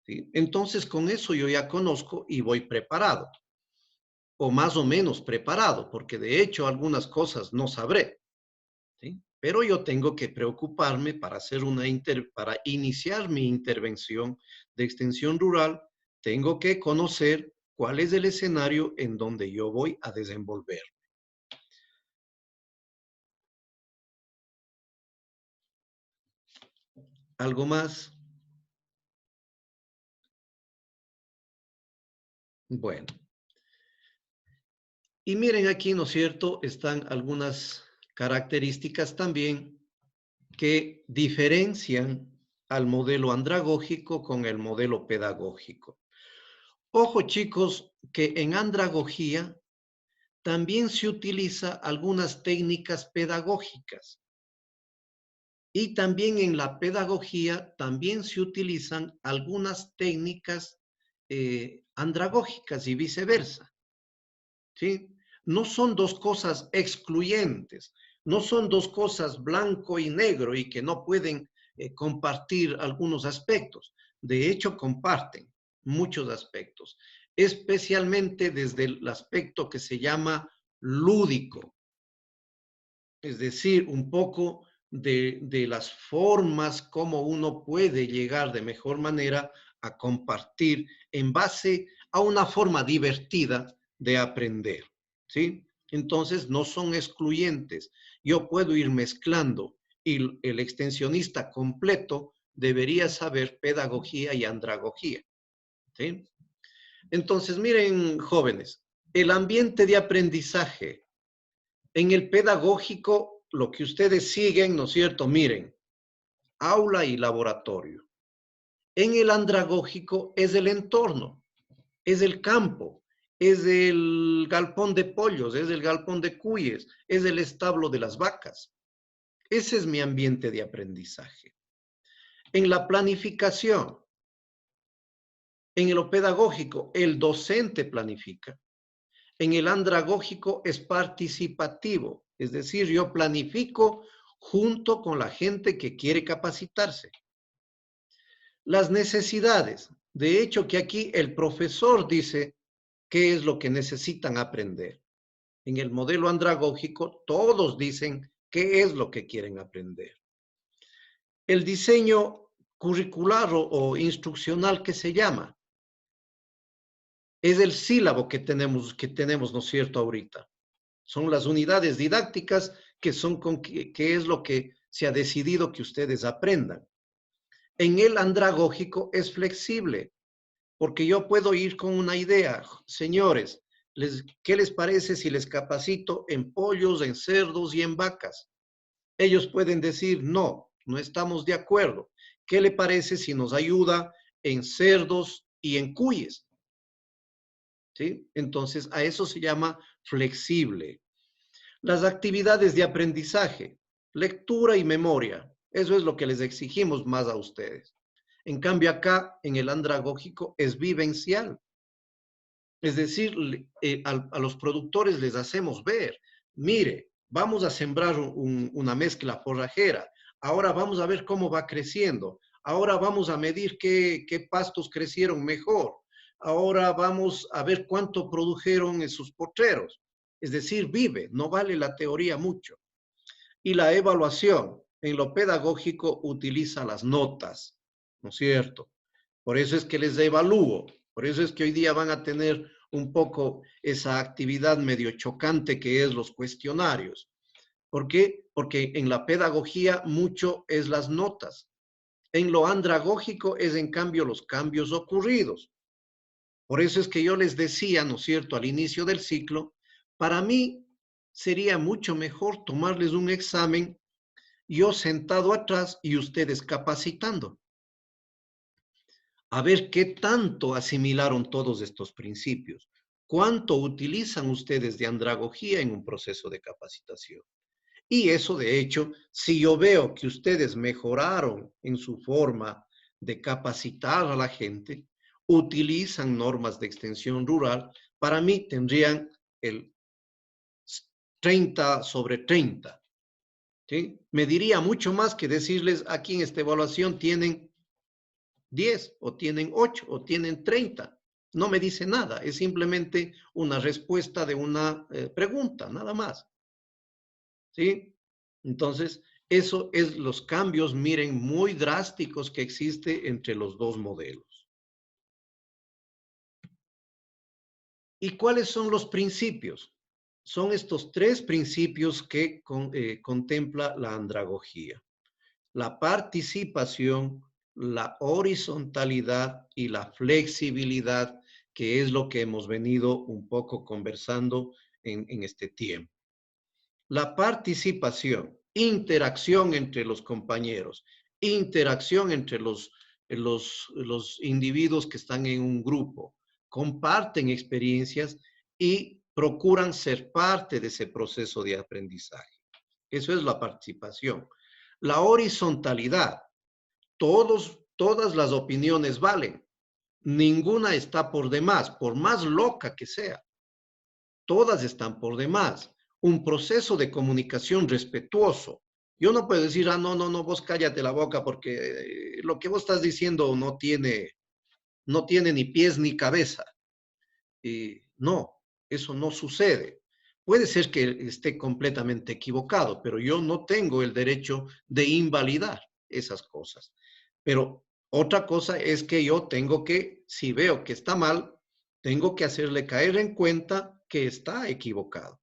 ¿Sí? Entonces, con eso yo ya conozco y voy preparado, o más o menos preparado, porque de hecho algunas cosas no sabré. ¿Sí? Pero yo tengo que preocuparme para para iniciar mi intervención de extensión rural, tengo que conocer cuál es el escenario en donde yo voy a desenvolver. ¿Algo más? Bueno. Y miren aquí, ¿no es cierto? Están algunas características también que diferencian al modelo andragógico con el modelo pedagógico. Ojo, chicos, que en andragogía también se utiliza algunas técnicas pedagógicas. Y también en la pedagogía también se utilizan algunas técnicas andragógicas y viceversa. ¿Sí? No son dos cosas excluyentes, no son dos cosas blanco y negro y que no pueden compartir algunos aspectos. De hecho, comparten muchos aspectos, especialmente desde el aspecto que se llama lúdico. Es decir, un poco de las formas como uno puede llegar de mejor manera a compartir en base a una forma divertida de aprender, ¿sí? Entonces, no son excluyentes. Yo puedo ir mezclando y el extensionista completo debería saber pedagogía y andragogía, ¿sí? Entonces, miren, jóvenes, el ambiente de aprendizaje en el pedagógico, lo que ustedes siguen, ¿no es cierto? Miren, aula y laboratorio. En el andragógico es el entorno, es el campo, es el galpón de pollos, es el galpón de cuyes, es el establo de las vacas. Ese es mi ambiente de aprendizaje. En la planificación, en lo pedagógico, el docente planifica. En el andragógico es participativo, es decir, yo planifico junto con la gente que quiere capacitarse. Las necesidades. De hecho, que aquí el profesor dice qué es lo que necesitan aprender. En el modelo andragógico, todos dicen qué es lo que quieren aprender. El diseño curricular o instruccional que se llama es el sílabo que tenemos, ¿no es cierto?, ahorita. Son las unidades didácticas que son que es lo que se ha decidido que ustedes aprendan. En el andragógico es flexible, porque yo puedo ir con una idea. Señores, ¿Qué les parece si les capacito en pollos, en cerdos y en vacas? Ellos pueden decir, no, no estamos de acuerdo. ¿Qué le parece si nos ayuda en cerdos y en cuyes? ¿Sí? Entonces, a eso se llama flexible. Las actividades de aprendizaje, lectura y memoria, eso es lo que les exigimos más a ustedes. En cambio, acá en el andragógico es vivencial. Es decir, a los productores les hacemos ver, mire, vamos a sembrar una mezcla forrajera, ahora vamos a ver cómo va creciendo, ahora vamos a medir qué pastos crecieron mejor, ahora vamos a ver cuánto produjeron en sus potreros. Es decir, vive, no vale la teoría mucho. Y la evaluación en lo pedagógico utiliza las notas, ¿no es cierto? Por eso es que les evalúo, por eso es que hoy día van a tener un poco esa actividad medio chocante que es los cuestionarios. ¿Por qué? Porque en la pedagogía mucho es las notas. En lo andragógico es en cambio los cambios ocurridos. Por eso es que yo les decía, ¿no es cierto?, al inicio del ciclo, para mí sería mucho mejor tomarles un examen, yo sentado atrás y ustedes capacitando. A ver qué tanto asimilaron todos estos principios. ¿Cuánto utilizan ustedes de andragogía en un proceso de capacitación? Y eso, de hecho, si yo veo que ustedes mejoraron en su forma de capacitar a la gente, utilizan normas de extensión rural, para mí tendrían el 30 sobre 30. ¿Sí? Me diría mucho más que decirles aquí en esta evaluación tienen 10 o tienen 8 o tienen 30. No me dice nada, es simplemente una respuesta de una pregunta, nada más. ¿Sí? Entonces, eso es los cambios, miren, muy drásticos que existe entre los dos modelos. ¿Y cuáles son los principios? Son estos tres principios que contempla la andragogía. La participación, la horizontalidad y la flexibilidad, que es lo que hemos venido un poco conversando en este tiempo. La participación, interacción entre los compañeros, interacción entre los individuos que están en un grupo, comparten experiencias y procuran ser parte de ese proceso de aprendizaje. Eso es la participación. La horizontalidad, todas las opiniones valen, ninguna está por demás, por más loca que sea, todas están por demás. Un proceso de comunicación respetuoso. Yo no puedo decir, no, vos cállate la boca porque lo que vos estás diciendo no tiene ni pies ni cabeza. No, eso no sucede. Puede ser que esté completamente equivocado, pero yo no tengo el derecho de invalidar esas cosas. Pero otra cosa es que yo tengo que, si veo que está mal, tengo que hacerle caer en cuenta que está equivocado,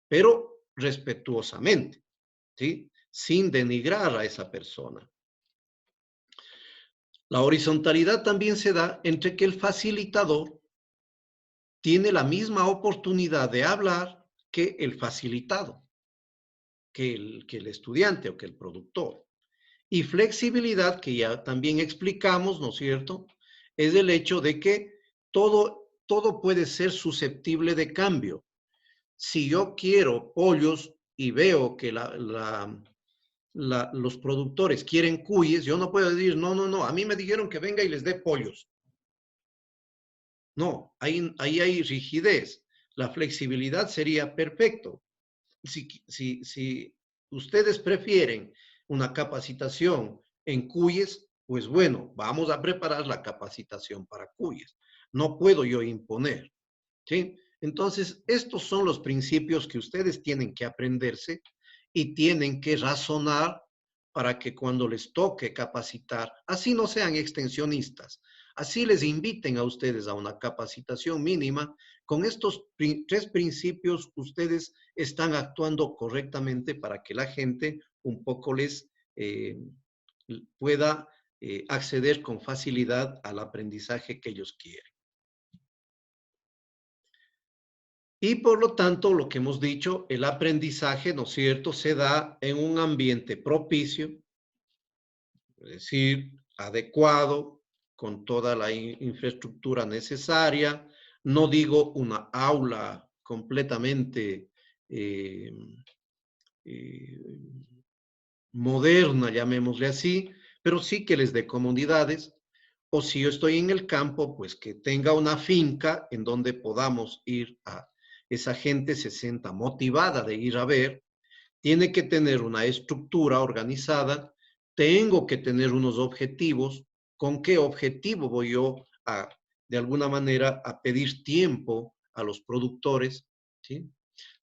pero respetuosamente, ¿sí? Sin denigrar a esa persona. La horizontalidad también se da entre que el facilitador tiene la misma oportunidad de hablar que el facilitado, que el estudiante o que el productor. Y flexibilidad, que ya también explicamos, ¿no es cierto?, es el hecho de que todo puede ser susceptible de cambio. Si yo quiero pollos y veo que los productores quieren cuyes, yo no puedo decir, no, a mí me dijeron que venga y les dé pollos. No, ahí hay rigidez. La flexibilidad sería perfecto. Si ustedes prefieren una capacitación en cuyes, pues bueno, vamos a preparar la capacitación para cuyes. No puedo yo imponer, ¿sí? Entonces, estos son los principios que ustedes tienen que aprenderse y tienen que razonar para que cuando les toque capacitar, así no sean extensionistas, así les inviten a ustedes a una capacitación mínima, con estos tres principios ustedes están actuando correctamente para que la gente un poco les pueda acceder con facilidad al aprendizaje que ellos quieren. Y por lo tanto, lo que hemos dicho, el aprendizaje, ¿no es cierto?, se da en un ambiente propicio, es decir, adecuado, con toda la infraestructura necesaria. No digo una aula completamente eh, eh, moderna, llamémosle así, pero sí que les dé comodidades. O si yo estoy en el campo, pues que tenga una finca en donde podamos ir a esa gente se sienta motivada de ir a ver. Tiene que tener una estructura organizada, tengo que tener unos objetivos. ¿Con qué objetivo voy yo a, de alguna manera, a pedir tiempo a los productores? ¿Sí?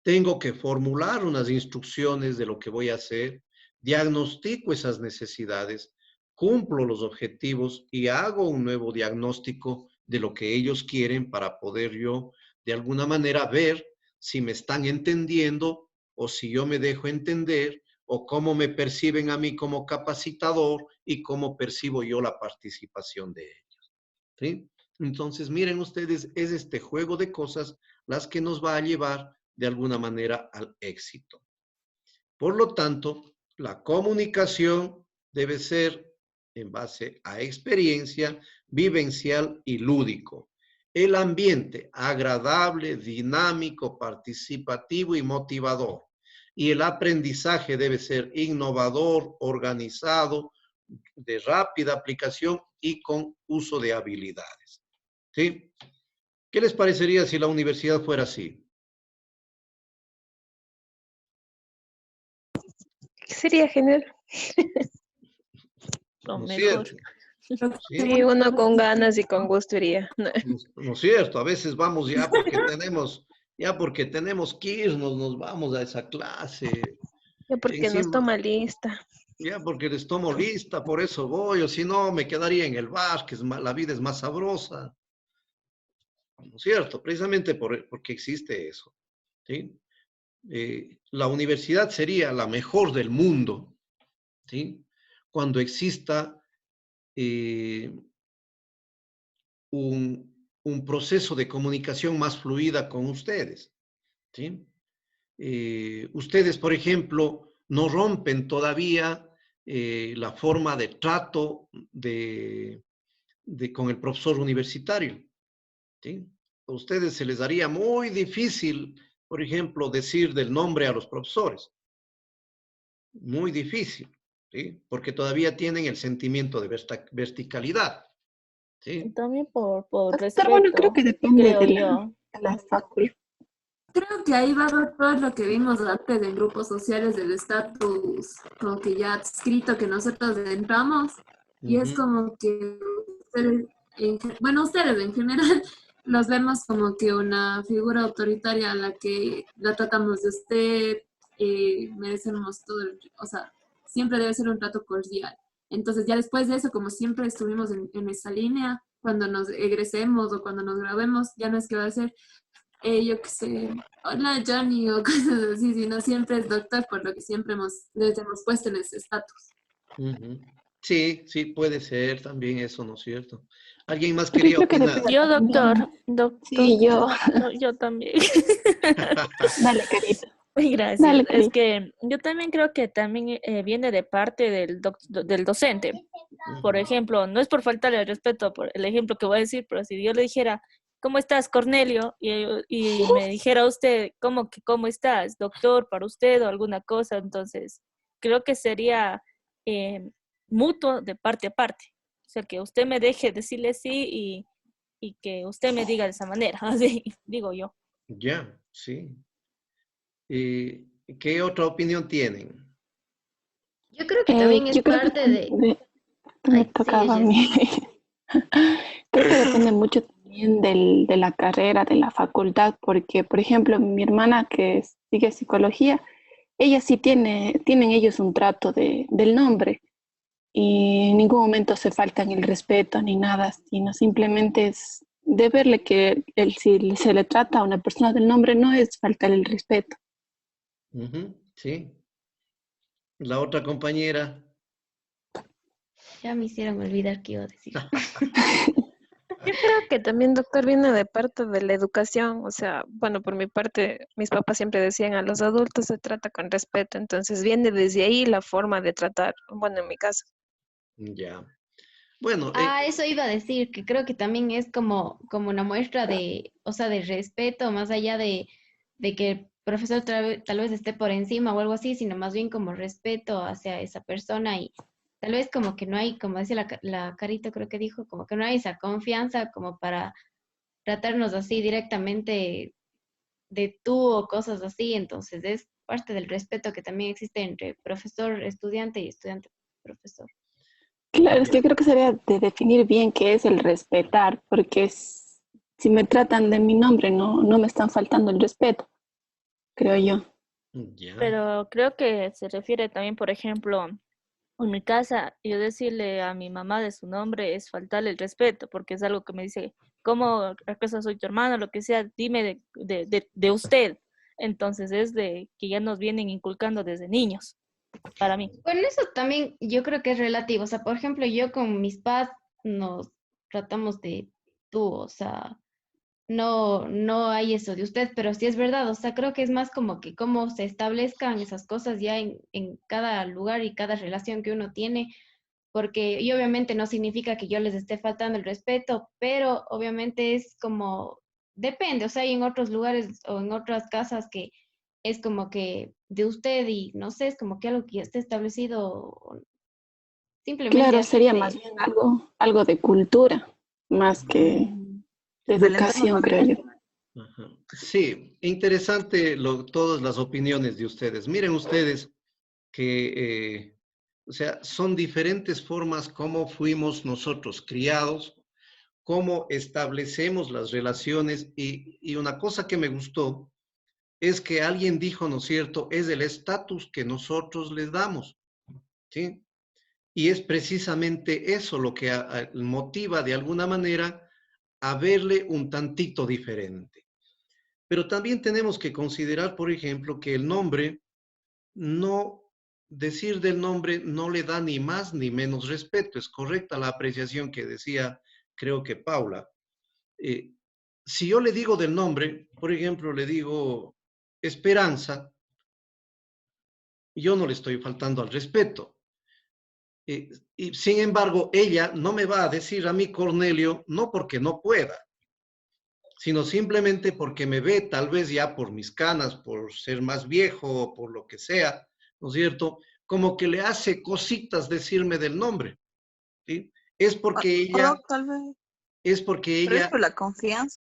Tengo que formular unas instrucciones de lo que voy a hacer, diagnostico esas necesidades, cumplo los objetivos y hago un nuevo diagnóstico de lo que ellos quieren para poder yo, de alguna manera, ver si me están entendiendo o si yo me dejo entender o cómo me perciben a mí como capacitador y cómo percibo yo la participación de ellos. ¿Sí? Entonces, miren ustedes, es este juego de cosas las que nos va a llevar de alguna manera al éxito. Por lo tanto, la comunicación debe ser en base a experiencia, vivencial y lúdico. El ambiente agradable, dinámico, participativo y motivador. Y el aprendizaje debe ser innovador, organizado, de rápida aplicación y con uso de habilidades. ¿Sí? ¿Qué les parecería si la universidad fuera así? Sería genial. Lo ¿No es mejor. cierto? Sí, ¿Sí? uno con ganas y con gusto iría. ¿No es cierto? A veces vamos ya porque tenemos que irnos, nos vamos a esa clase. Ya porque nos Encima, toma lista. ya porque les tomo lista, por eso voy, o si no, me quedaría en el bar, que la vida es más sabrosa. ¿No es cierto? Precisamente porque existe eso. ¿Sí? La universidad sería la mejor del mundo, ¿sí? Cuando exista un proceso de comunicación más fluida con ustedes, ¿sí? Ustedes, por ejemplo, no rompen todavía la forma de trato con el profesor universitario, ¿sí? A ustedes se les haría muy difícil, por ejemplo, decir del nombre a los profesores. Muy difícil, ¿sí? Porque todavía tienen el sentimiento de verticalidad, ¿sí? También por Pero bueno, creo respeto, que depende creo de yo. la facultad. Creo que ahí va todo lo que vimos antes en grupos sociales del estatus, como que ya escrito que nosotros entramos, y es Ujú. como que ustedes, bueno, ustedes en general, los vemos como que una figura autoritaria a la que la tratamos de usted, merecemos todo, o sea, siempre debe ser un trato cordial. Entonces ya después de eso, como siempre estuvimos en esa línea, cuando nos egresemos o cuando nos graduemos, ya no es que va a ser yo qué sé, hola Johnny o cosas así, sino siempre es doctor, por lo que siempre les hemos puesto en ese estatus. Ujú. Sí, sí, puede ser también eso, ¿no es cierto? ¿Alguien más Pero yo quería creo que opinar? depende Yo, también. doctor, Sí, yo. no, yo también. Dale, carita. Ay, gracias. Dale, Es carita. que yo también creo que también viene de parte del docente. Por Ujú. ejemplo, no es por faltarle el respeto por el ejemplo que voy a decir, pero si yo le dijera, ¿cómo estás, Cornelio? Y me dijera usted, ¿cómo estás, doctor, para usted o alguna cosa? Entonces, creo que sería mutuo de parte a parte. O sea, que usted me deje decirle sí y que usted me diga de esa manera, así digo yo. Ya, sí. ¿Qué otra opinión tienen? Yo creo que también es Yo creo que parte de... me Ay, sigue, tocaba a Jessy. mí. Creo que depende mucho también de la carrera, de la facultad, porque, por ejemplo, mi hermana que sigue psicología, ella sí tienen ellos un trato del nombre y en ningún momento se faltan el respeto ni nada, sino simplemente es de verle que si se le trata a una persona del nombre no es faltar el respeto. Ujú, sí. La otra compañera. Ya me hicieron olvidar qué iba a decir. Yo creo que también, doctor, viene de parte de la educación. O sea, bueno, por mi parte, mis papás siempre decían a los adultos se trata con respeto. Entonces viene desde ahí la forma de tratar, bueno, en mi caso. Ya. Bueno, Ah, eso iba a decir, que creo que también es como una muestra de, o sea, de respeto, más allá de que el profesor tal vez esté por encima o algo así, sino más bien como respeto hacia esa persona y tal vez como que no hay, como decía la Carito, creo que dijo, como que no hay esa confianza como para tratarnos así directamente de tú o cosas así, entonces es parte del respeto que también existe entre profesor-estudiante y estudiante-profesor. Claro, es que yo creo que sería de definir bien qué es el respetar, porque si me tratan de mi nombre, no me están faltando el respeto, creo yo. ya. Pero creo que se refiere también, por ejemplo, en mi casa, yo decirle a mi mamá de su nombre es faltarle el respeto, porque es algo que me dice, ¿cómo acaso soy tu hermano? Lo que sea, dime de usted. Entonces es de que ya nos vienen inculcando desde niños, para mí. Bueno, eso también yo creo que es relativo. O sea, por ejemplo, yo con mis padres nos tratamos de tú, o sea, no hay eso de usted, pero sí es verdad. O sea, creo que es más como que cómo se establezcan esas cosas ya en cada lugar y cada relación que uno tiene, porque y obviamente no significa que yo les esté faltando el respeto, pero obviamente es como, depende. O sea, hay en otros lugares o en otras casas que es como que de usted y no sé, es como que algo que ya está establecido, simplemente Claro, así sería más se... bien algo de cultura, más que de Del entorno educación, creo familiar. yo. Ajá. Sí, interesante todas las opiniones de ustedes. Miren ustedes que, o sea, son diferentes formas como fuimos nosotros criados, cómo establecemos las relaciones y una cosa que me gustó es que alguien dijo, ¿no es cierto?, es el estatus que nosotros les damos, ¿sí? Y es precisamente eso lo que motiva de alguna manera a verle un tantito diferente. Pero también tenemos que considerar, por ejemplo, que el nombre, no decir del nombre no le da ni más ni menos respeto. Es correcta la apreciación que decía, creo que Paula. Eh, si yo le digo del nombre, por ejemplo, le digo Esperanza, yo no le estoy faltando al respeto. Y sin embargo, ella no me va a decir a mí Cornelio, no porque no pueda, sino simplemente porque me ve, tal vez ya por mis canas, por ser más viejo o por lo que sea, ¿no es cierto? Como que le hace cositas decirme del nombre, ¿sí? Es porque ella, Tal vez, es porque pero es ella, por la confianza.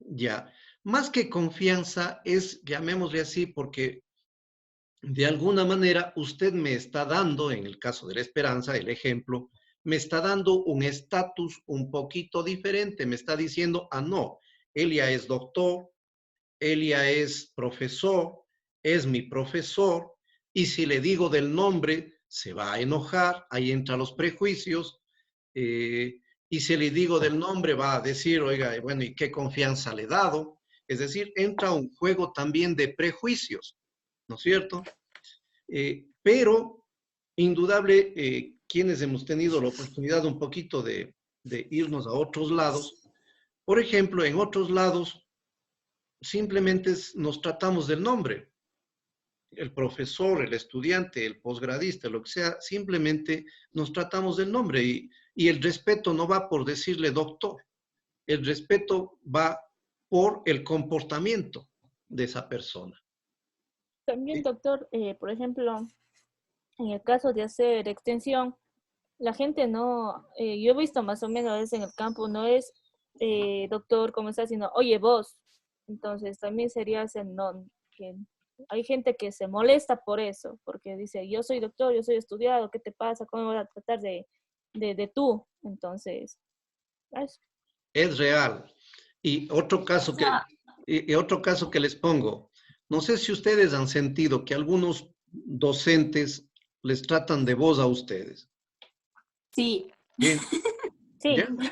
ya, más que confianza es, llamémosle así, porque de alguna manera usted me está dando, en el caso de la esperanza, el ejemplo, me está dando un estatus un poquito diferente, me está diciendo, ah, no, Elia es doctor, Elia es profesor, es mi profesor, y si le digo del nombre, se va a enojar, ahí entran los prejuicios, y si le digo del nombre, va a decir, oiga, bueno, ¿y qué confianza le he dado? Es decir, entra un juego también de prejuicios, ¿no es cierto? Pero, indudable, quienes hemos tenido la oportunidad un poquito de irnos a otros lados, por ejemplo, en otros lados, simplemente nos tratamos del nombre. El profesor, el estudiante, el posgradista, lo que sea, simplemente nos tratamos del nombre y el respeto no va por decirle doctor, el respeto va por el comportamiento de esa persona. También, ¿Sí? doctor, por ejemplo, en el caso de hacer extensión, la gente no, yo he visto más o menos a veces en el campo, no es doctor, ¿cómo estás? Sino, oye, vos. Entonces, también sería ese no, que hay gente que se molesta por eso, porque dice, yo soy doctor, yo soy estudiado, ¿qué te pasa? ¿Cómo me vas a tratar de tú? Entonces, eso. Es real. Y otro O caso sea, y otro caso que les pongo, no sé si ustedes han sentido que algunos docentes les tratan de vos a ustedes. sí. ¿Sí? Sí, ¿Ya? ¿No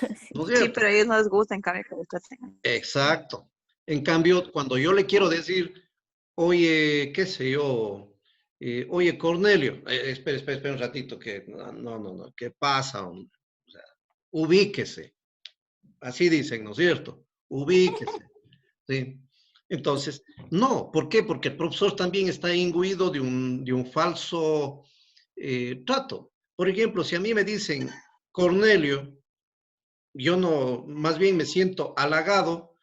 es Sí, cierto? pero a ellos no les gusta, en cambio, que les traten. Exacto. En cambio, cuando yo le quiero decir, oye, qué sé yo, oye, Cornelio, espera un ratito, que no, ¿qué pasa, hombre? O sea, ubíquese. Así dicen, ¿no es cierto? Ubíquese. ¿Sí? Entonces, no, ¿por qué? Porque el profesor también está imbuido de un falso trato. Por ejemplo, si a mí me dicen Cornelio, yo no, más bien me siento halagado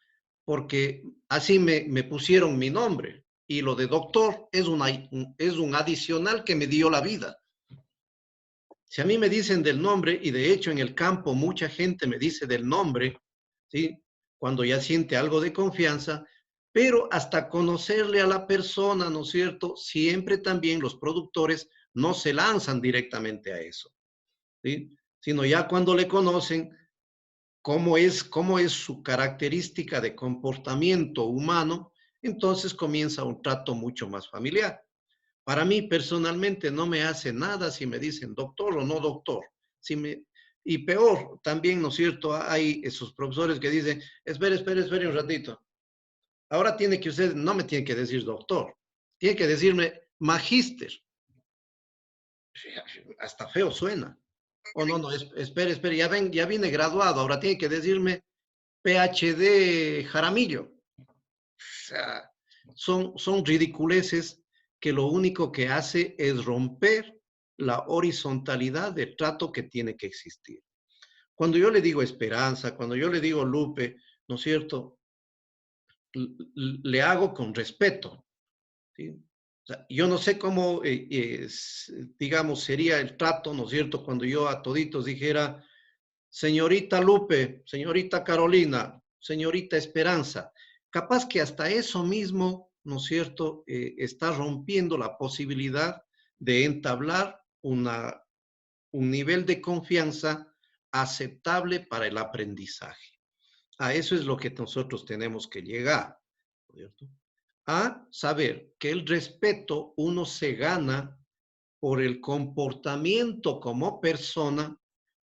porque así me pusieron mi nombre. Y lo de doctor es un adicional que me dio la vida. Si a mí me dicen del nombre, y de hecho en el campo mucha gente me dice del nombre, ¿sí? Cuando ya siente algo de confianza, pero hasta conocerle a la persona, ¿no es cierto? Siempre también los productores no se lanzan directamente a eso, ¿sí? Sino ya cuando le conocen cómo es su característica de comportamiento humano, entonces comienza un trato mucho más familiar. Para mí personalmente no me hace nada si me dicen doctor o no doctor. Y peor, también, ¿no es cierto? Hay esos profesores que dicen, espere un ratito. Ahora no me tiene que decir doctor, tiene que decirme magíster. Hasta feo suena. O no, espere, ya vine graduado, ahora tiene que decirme PhD Jaramillo. O sea, son ridiculeces que lo único que hace es romper la horizontalidad de trato que tiene que existir. Cuando yo le digo Esperanza, cuando yo le digo Lupe, ¿no es cierto? Le hago con respeto, ¿sí? O sea, yo no sé cómo, digamos, sería el trato, ¿no es cierto? Cuando yo a toditos dijera, señorita Lupe, señorita Carolina, señorita Esperanza, capaz que hasta eso mismo, ¿no es cierto?, está rompiendo la posibilidad de entablar un nivel de confianza aceptable para el aprendizaje. A eso es lo que nosotros tenemos que llegar, ¿no es cierto? A saber que el respeto uno se gana por el comportamiento como persona,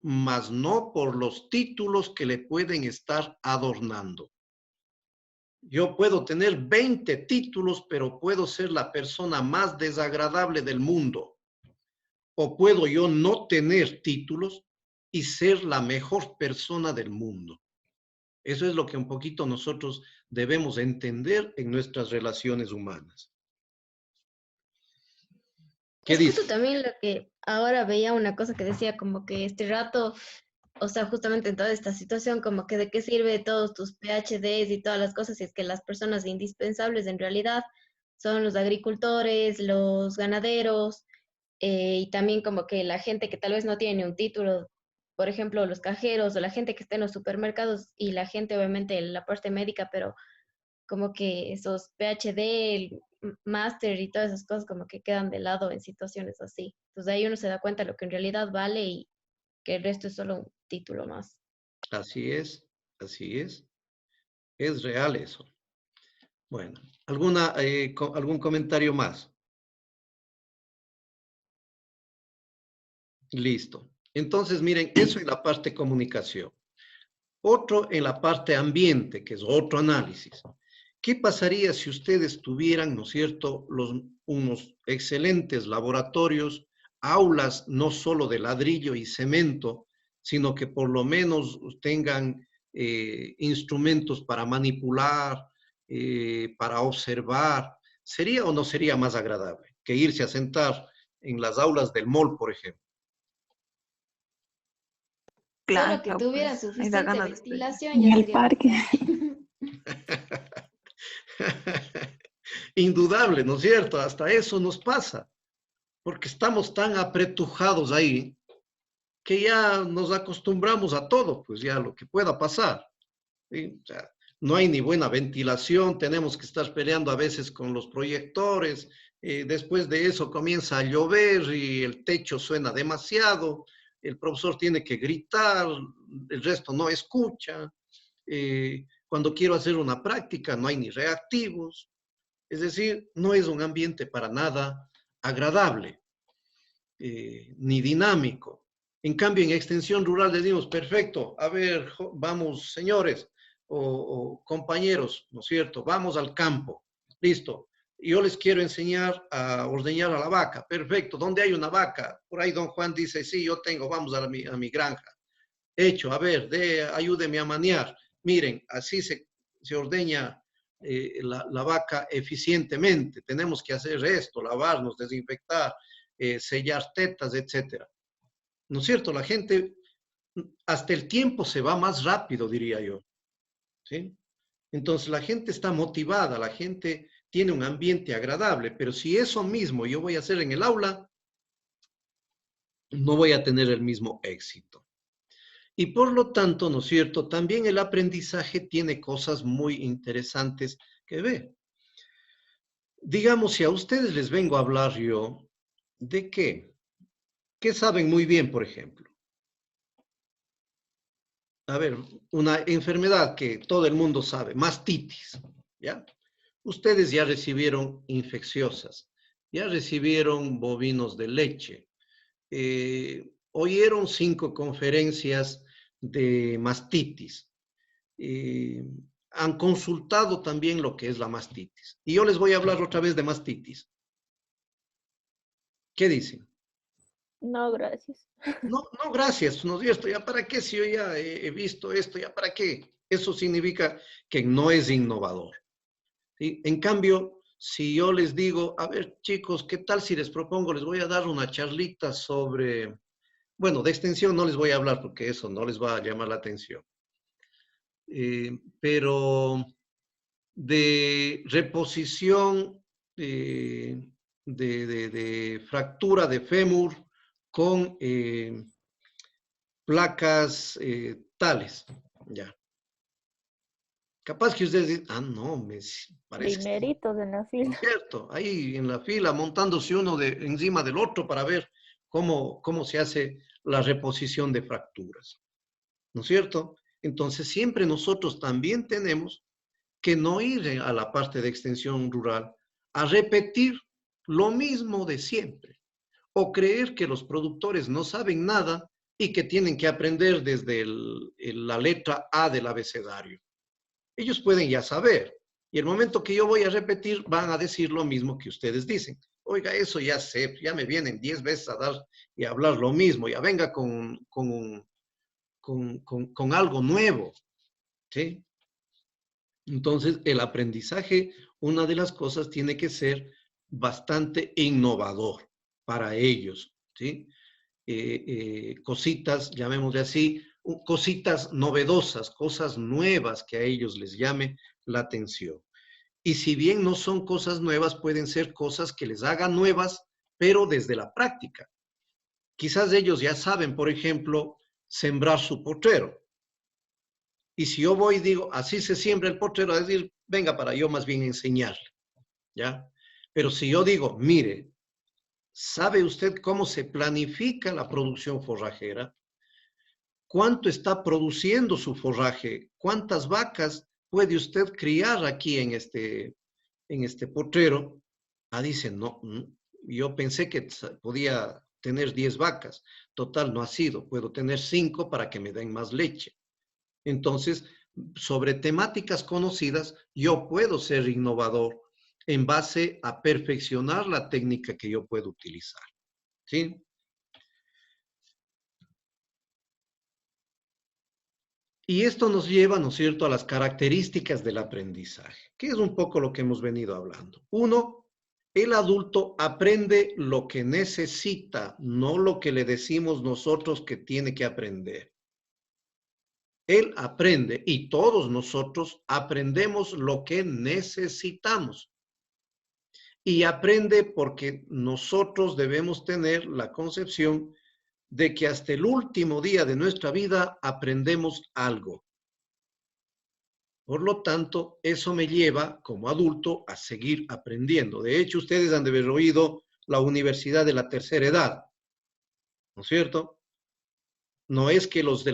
mas no por los títulos que le pueden estar adornando. Yo puedo tener 20 títulos, pero puedo ser la persona más desagradable del mundo. O puedo yo no tener títulos y ser la mejor persona del mundo. Eso es lo que un poquito nosotros debemos entender en nuestras relaciones humanas. ¿Qué Es justo dice? también lo que ahora veía una cosa que decía como que este rato, o sea, justamente en toda esta situación, como que de qué sirve todos tus PhDs y todas las cosas si es que las personas indispensables en realidad son los agricultores, los ganaderos, y también como que la gente que tal vez no tiene un título, por ejemplo, los cajeros o la gente que está en los supermercados y la gente obviamente en la parte médica, pero como que esos PhD, el máster y todas esas cosas como que quedan de lado en situaciones así. Entonces ahí uno se da cuenta de lo que en realidad vale y que el resto es solo un título más. Así es, así es. Es real eso. Bueno, ¿algún comentario más? Listo. Entonces, miren, eso en la parte comunicación. Otro en la parte ambiente, que es otro análisis. ¿Qué pasaría si ustedes tuvieran, ¿no es cierto?, unos excelentes laboratorios, aulas no solo de ladrillo y cemento, sino que por lo menos tengan instrumentos para manipular, para observar? ¿Sería o no sería más agradable que irse a sentar en las aulas del mall, por ejemplo? Solo que Claro, tuviera pues ahí da suficiente ganas de estudiar. ventilación En ya el sería parque. Indudable, ¿no es cierto? Hasta eso nos pasa, porque estamos tan apretujados ahí que ya nos acostumbramos a todo, pues ya lo que pueda pasar, ¿sí? O sea, no hay ni buena ventilación, tenemos que estar peleando a veces con los proyectores, después de eso comienza a llover y el techo suena demasiado, el profesor tiene que gritar, el resto no escucha, cuando quiero hacer una práctica no hay ni reactivos, es decir, no es un ambiente para nada agradable, ni dinámico. En cambio, en extensión rural decimos, perfecto, a ver, vamos, señores o compañeros, ¿no es cierto? Vamos al campo, listo. Yo les quiero enseñar a ordeñar a la vaca, perfecto. ¿Dónde hay una vaca? Por ahí don Juan dice, sí, yo tengo, vamos a mi granja. Hecho, a ver, ayúdeme a maniar. Miren, así se ordeña la vaca eficientemente. Tenemos que hacer esto, lavarnos, desinfectar, sellar tetas, etcétera. ¿No es cierto? La gente, hasta el tiempo se va más rápido, diría yo. ¿Sí? Entonces la gente está motivada, la gente tiene un ambiente agradable, pero si eso mismo yo voy a hacer en el aula, no voy a tener el mismo éxito. Y por lo tanto, ¿no es cierto? También el aprendizaje tiene cosas muy interesantes que ver. Digamos, si a ustedes les vengo a hablar yo, ¿de qué? ¿Qué saben muy bien, por ejemplo? A ver, una enfermedad que todo el mundo sabe, mastitis, ¿ya? Ustedes ya recibieron infecciosas, ya recibieron bovinos de leche, oyeron 5 conferencias de mastitis, han consultado también lo que es la mastitis. Y yo les voy a hablar otra vez de mastitis. ¿Qué dicen? No, gracias. No, no, gracias, no, esto ya para qué, si yo ya he visto esto, ya para qué. Eso significa que no es innovador. ¿Sí? En cambio, si yo les digo, a ver, chicos, ¿qué tal si les propongo, les voy a dar una charlita sobre, bueno, de extensión no les voy a hablar porque eso no les va a llamar la atención. Pero de reposición de fractura de fémur con placas tales, ya. Capaz que ustedes dicen, ah, no, me parece Primeritos en la fila. cierto, ahí en la fila, montándose uno encima del otro para ver cómo se hace la reposición de fracturas, ¿no es cierto? Entonces, siempre nosotros también tenemos que no ir a la parte de extensión rural a repetir lo mismo de siempre, o creer que los productores no saben nada y que tienen que aprender desde la letra A del abecedario. Ellos pueden ya saber, y el momento que yo voy a repetir, van a decir lo mismo que ustedes dicen. Oiga, eso ya sé, ya me vienen 10 veces a dar y a hablar lo mismo, ya venga con algo nuevo, ¿sí? Entonces, el aprendizaje, una de las cosas tiene que ser bastante innovador para ellos, ¿sí? Cositas, llamémosle así, cositas novedosas, cosas nuevas que a ellos les llame la atención. Y si bien no son cosas nuevas, pueden ser cosas que les hagan nuevas, pero desde la práctica. Quizás ellos ya saben, por ejemplo, sembrar su potrero. Y si yo voy y digo, así se siembra el potrero, a decir, venga para yo más bien enseñarle, ¿ya? Pero si yo digo, mire, ¿sabe usted cómo se planifica la producción forrajera? ¿Cuánto está produciendo su forraje? ¿Cuántas vacas puede usted criar aquí en este potrero? Ah, dice, no, yo pensé que podía tener 10 vacas. Total, no ha sido. Puedo tener 5 para que me den más leche. Entonces, sobre temáticas conocidas, yo puedo ser innovador en base a perfeccionar la técnica que yo puedo utilizar. ¿Sí? Y esto nos lleva, ¿no es cierto?, a las características del aprendizaje, que es un poco lo que hemos venido hablando. 1, el adulto aprende lo que necesita, no lo que le decimos nosotros que tiene que aprender. Él aprende y todos nosotros aprendemos lo que necesitamos. Y aprende porque nosotros debemos tener la concepción de que hasta el último día de nuestra vida aprendemos algo. Por lo tanto, eso me lleva como adulto a seguir aprendiendo. De hecho, ustedes han de haber oído la universidad de la tercera edad, ¿no es cierto? No es que los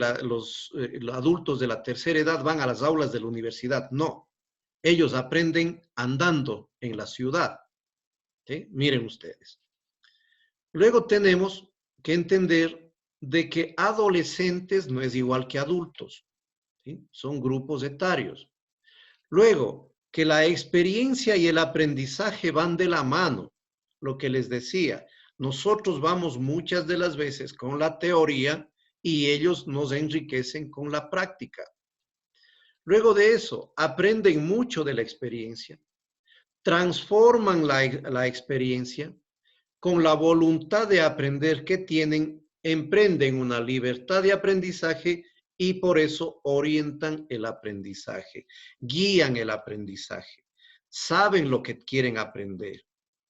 adultos de la tercera edad van a las aulas de la universidad, no. Ellos aprenden andando en la ciudad. ¿Sí? Miren ustedes. Luego tenemos que entender de que adolescentes no es igual que adultos. ¿Sí? Son grupos etarios. Luego, que la experiencia y el aprendizaje van de la mano. Lo que les decía, nosotros vamos muchas de las veces con la teoría y ellos nos enriquecen con la práctica. Luego de eso, aprenden mucho de la experiencia, transforman la experiencia con la voluntad de aprender que tienen, emprenden una libertad de aprendizaje y por eso orientan el aprendizaje, guían el aprendizaje, saben lo que quieren aprender.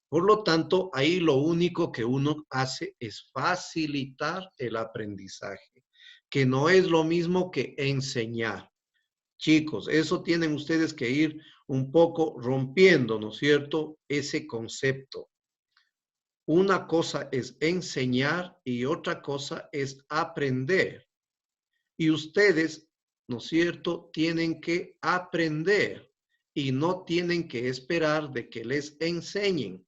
Por lo tanto, ahí lo único que uno hace es facilitar el aprendizaje, que no es lo mismo que enseñar. Chicos, eso tienen ustedes que ir un poco rompiendo, ¿no es cierto?, ese concepto. Una cosa es enseñar y otra cosa es aprender. Y ustedes, ¿no es cierto?, tienen que aprender y no tienen que esperar de que les enseñen.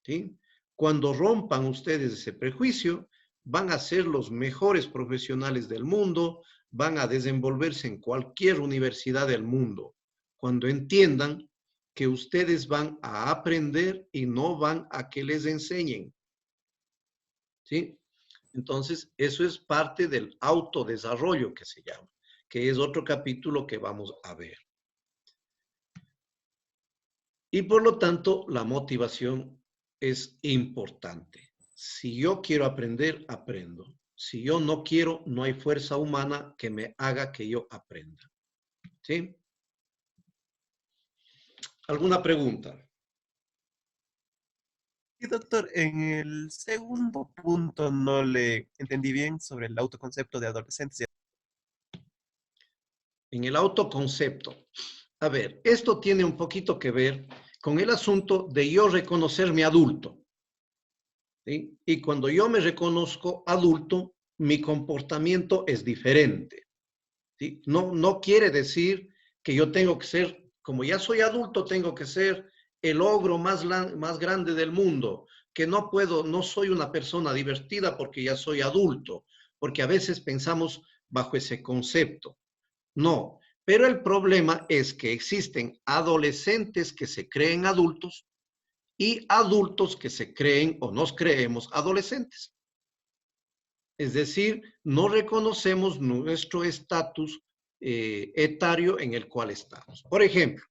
¿Sí? Cuando rompan ustedes ese prejuicio, van a ser los mejores profesionales del mundo, van a desenvolverse en cualquier universidad del mundo. Cuando entiendan que ustedes van a aprender y no van a que les enseñen. ¿Sí? Entonces, eso es parte del autodesarrollo que se llama, que es otro capítulo que vamos a ver. Y por lo tanto, la motivación es importante. Si yo quiero aprender, aprendo. Si yo no quiero, no hay fuerza humana que me haga que yo aprenda. ¿Sí? ¿Alguna pregunta? Sí, doctor, en el segundo punto no le entendí bien sobre el autoconcepto de adolescentes. En el autoconcepto. A ver, esto tiene un poquito que ver con el asunto de yo reconocerme adulto. ¿Sí? Y cuando yo me reconozco adulto, mi comportamiento es diferente. ¿Sí? No quiere decir que yo tengo que ser, como ya soy adulto, tengo que ser el ogro más grande del mundo, que no puedo, no soy una persona divertida porque ya soy adulto, porque a veces pensamos bajo ese concepto. No, pero el problema es que existen adolescentes que se creen adultos y adultos que se creen o nos creemos adolescentes. Es decir, no reconocemos nuestro estatus etario en el cual estamos. Por ejemplo,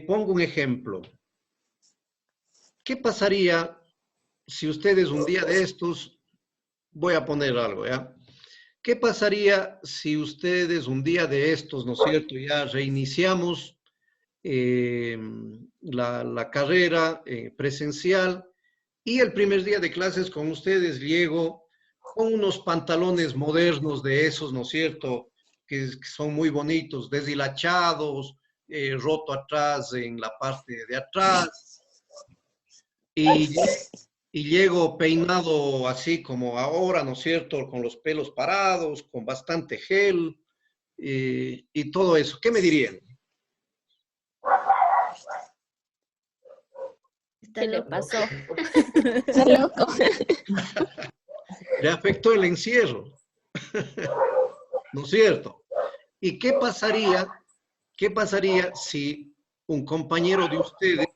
pongo un ejemplo. ¿Qué pasaría si ustedes un día de estos, voy a poner algo, ¿ya? ¿Qué pasaría si ustedes un día de estos, ¿no es cierto? Ya reiniciamos la carrera presencial y el primer día de clases con ustedes llego con unos pantalones modernos de esos, ¿no es cierto? Que son muy bonitos, deshilachados, roto atrás en la parte de atrás. Y llego peinado así como ahora, ¿no es cierto? Con los pelos parados, con bastante gel y todo eso. ¿Qué me dirían? ¿Qué le pasó? Está loco. Le afectó el encierro. ¿No es cierto? ¿Y qué pasaría si un compañero de ustedes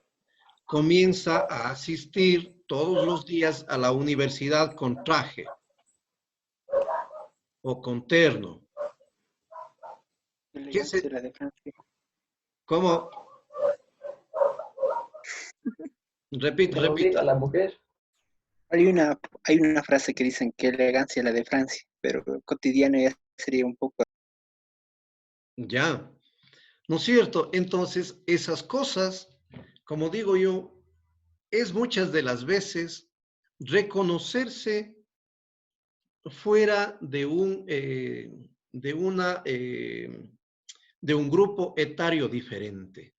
comienza a asistir todos los días a la universidad con traje o con terno? ¿Qué se... ¿Cómo? Repita. La mujer. Hay una frase que dicen que elegancia la de Francia, pero cotidiano ya sería un poco. Ya, ¿no es cierto? Entonces, esas cosas, como digo yo, es muchas de las veces reconocerse fuera de un grupo etario diferente.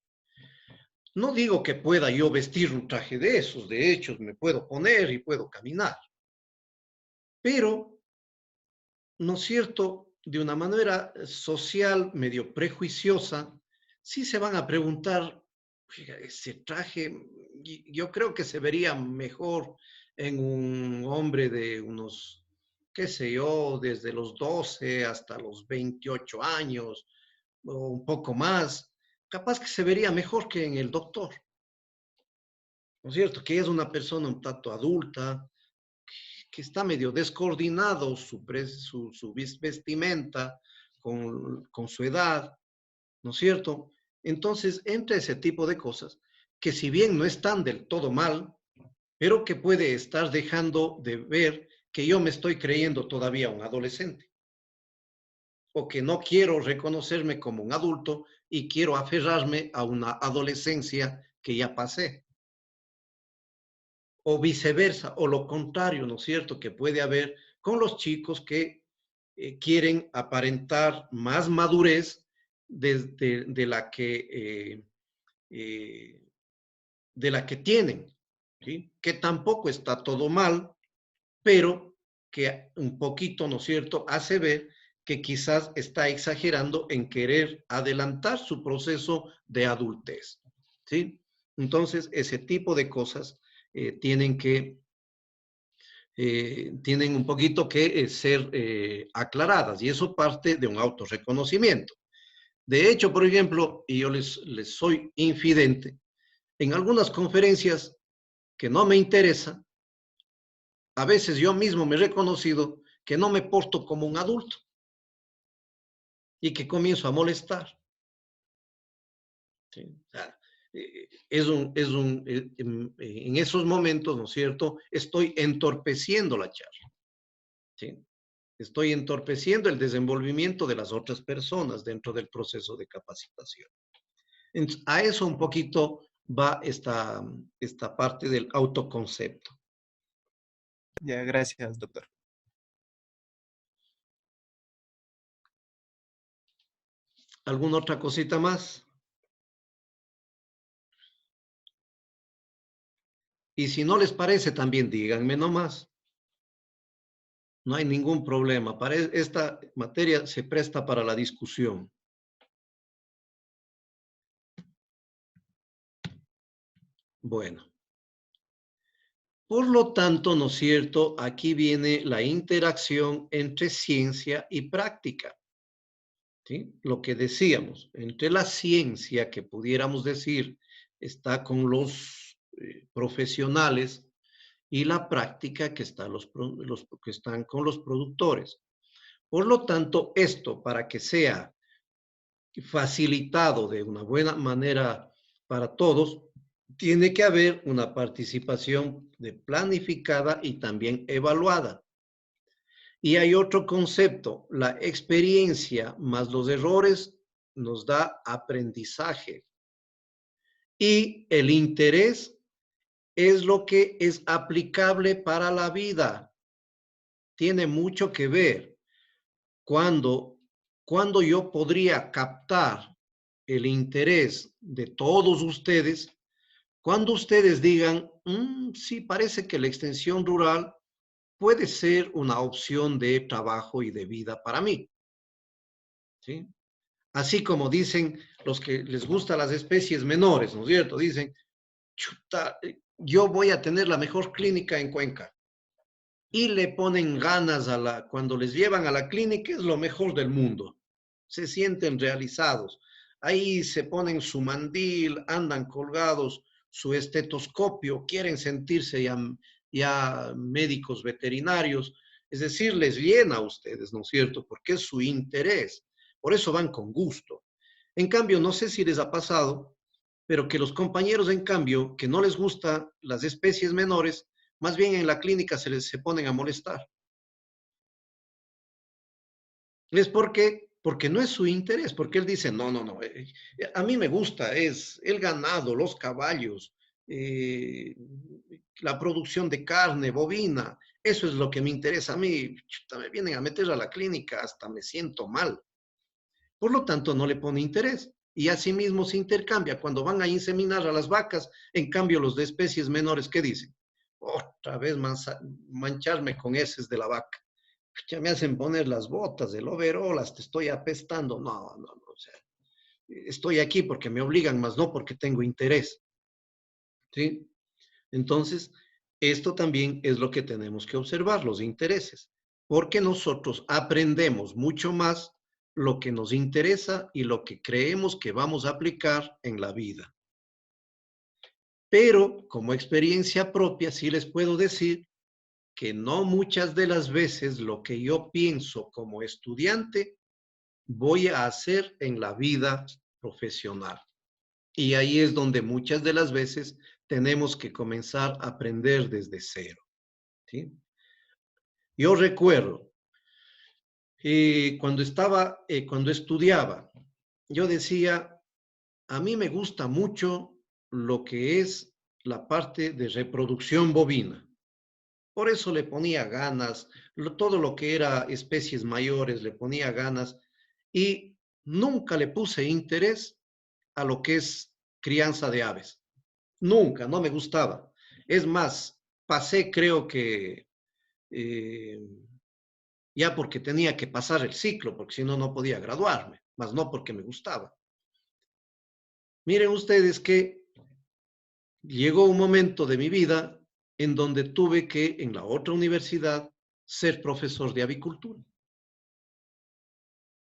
No digo que pueda yo vestir un traje de esos, de hecho, me puedo poner y puedo caminar. Pero, ¿no es cierto? De una manera social, medio prejuiciosa, sí se van a preguntar, ese traje, yo creo que se vería mejor en un hombre de unos, qué sé yo, desde los 12 hasta los 28 años, o un poco más. Capaz que se vería mejor que en el doctor. ¿No es cierto? Que es una persona un tanto adulta, que está medio descoordinado su vestimenta con su edad, ¿no es cierto? Entonces, entra ese tipo de cosas que si bien no están del todo mal, pero que puede estar dejando de ver que yo me estoy creyendo todavía un adolescente o que no quiero reconocerme como un adulto y quiero aferrarme a una adolescencia que ya pasé. O viceversa, o lo contrario, ¿no es cierto? Que puede haber con los chicos que quieren aparentar más madurez de la que tienen, ¿sí? Que tampoco está todo mal, pero que un poquito, ¿no es cierto?, hace ver que quizás está exagerando en querer adelantar su proceso de adultez, ¿sí? Entonces, ese tipo de cosas tienen un poquito que ser aclaradas, y eso parte de un autorreconocimiento. De hecho, por ejemplo, y yo les soy infidente, en algunas conferencias que no me interesa, a veces yo mismo me he reconocido que no me porto como un adulto y que comienzo a molestar. ¿Sí? O sea, en esos momentos, ¿no es cierto?, estoy entorpeciendo la charla. ¿Sí? Estoy entorpeciendo el desenvolvimiento de las otras personas dentro del proceso de capacitación. Entonces, a eso un poquito va esta parte del autoconcepto. Ya, gracias, doctor. ¿Alguna otra cosita más? Y si no les parece, también díganme nomás. No hay ningún problema. Esta materia se presta para la discusión. Bueno. Por lo tanto, ¿no es cierto? Aquí viene la interacción entre ciencia y práctica. ¿Sí? Lo que decíamos, entre la ciencia, que pudiéramos decir, está con los profesionales, y la práctica que están con los productores. Por lo tanto, esto, para que sea facilitado de una buena manera para todos, tiene que haber una participación planificada y también evaluada. Y hay otro concepto, la experiencia más los errores nos da aprendizaje. Y el interés es lo que es aplicable para la vida. Tiene mucho que ver cuando yo podría captar el interés de todos ustedes, cuando ustedes digan, sí, parece que la extensión rural puede ser una opción de trabajo y de vida para mí. ¿Sí? Así como dicen los que les gustan las especies menores, ¿no es cierto? Dicen, chuta, yo voy a tener la mejor clínica en Cuenca. Y le ponen ganas cuando les llevan a la clínica, es lo mejor del mundo. Se sienten realizados. Ahí se ponen su mandil, andan colgados, su estetoscopio, quieren sentirse ya médicos veterinarios. Es decir, les llena a ustedes, ¿no es cierto? Porque es su interés. Por eso van con gusto. En cambio, no sé si les ha pasado, pero que los compañeros, en cambio, que no les gustan las especies menores, más bien en la clínica se ponen a molestar. Es porque no es su interés, porque él dice, no, a mí me gusta, es el ganado, los caballos, la producción de carne bovina, eso es lo que me interesa a mí. Chuta, me vienen a meter a la clínica, hasta me siento mal. Por lo tanto, no le pone interés. Y asimismo se intercambia. Cuando van a inseminar a las vacas, en cambio los de especies menores, ¿qué dicen? Otra vez mancharme con heces de la vaca. Ya me hacen poner las botas, el overol, hasta estoy apestando. No, o sea, estoy aquí porque me obligan, más no porque tengo interés. ¿Sí? Entonces, esto también es lo que tenemos que observar, los intereses, porque nosotros aprendemos mucho más lo que nos interesa y lo que creemos que vamos a aplicar en la vida. Pero como experiencia propia, sí les puedo decir que no muchas de las veces lo que yo pienso como estudiante voy a hacer en la vida profesional. Y ahí es donde muchas de las veces tenemos que comenzar a aprender desde cero, ¿sí? Yo recuerdo, cuando estudiaba, yo decía, a mí me gusta mucho lo que es la parte de reproducción bovina. Por eso le ponía ganas, todo lo que era especies mayores le ponía ganas y nunca le puse interés a lo que es crianza de aves. Nunca, no me gustaba. Es más, pasé creo que ya porque tenía que pasar el ciclo, porque si no, no podía graduarme, más no porque me gustaba. Miren ustedes que llegó un momento de mi vida en donde tuve que, en la otra universidad, ser profesor de avicultura.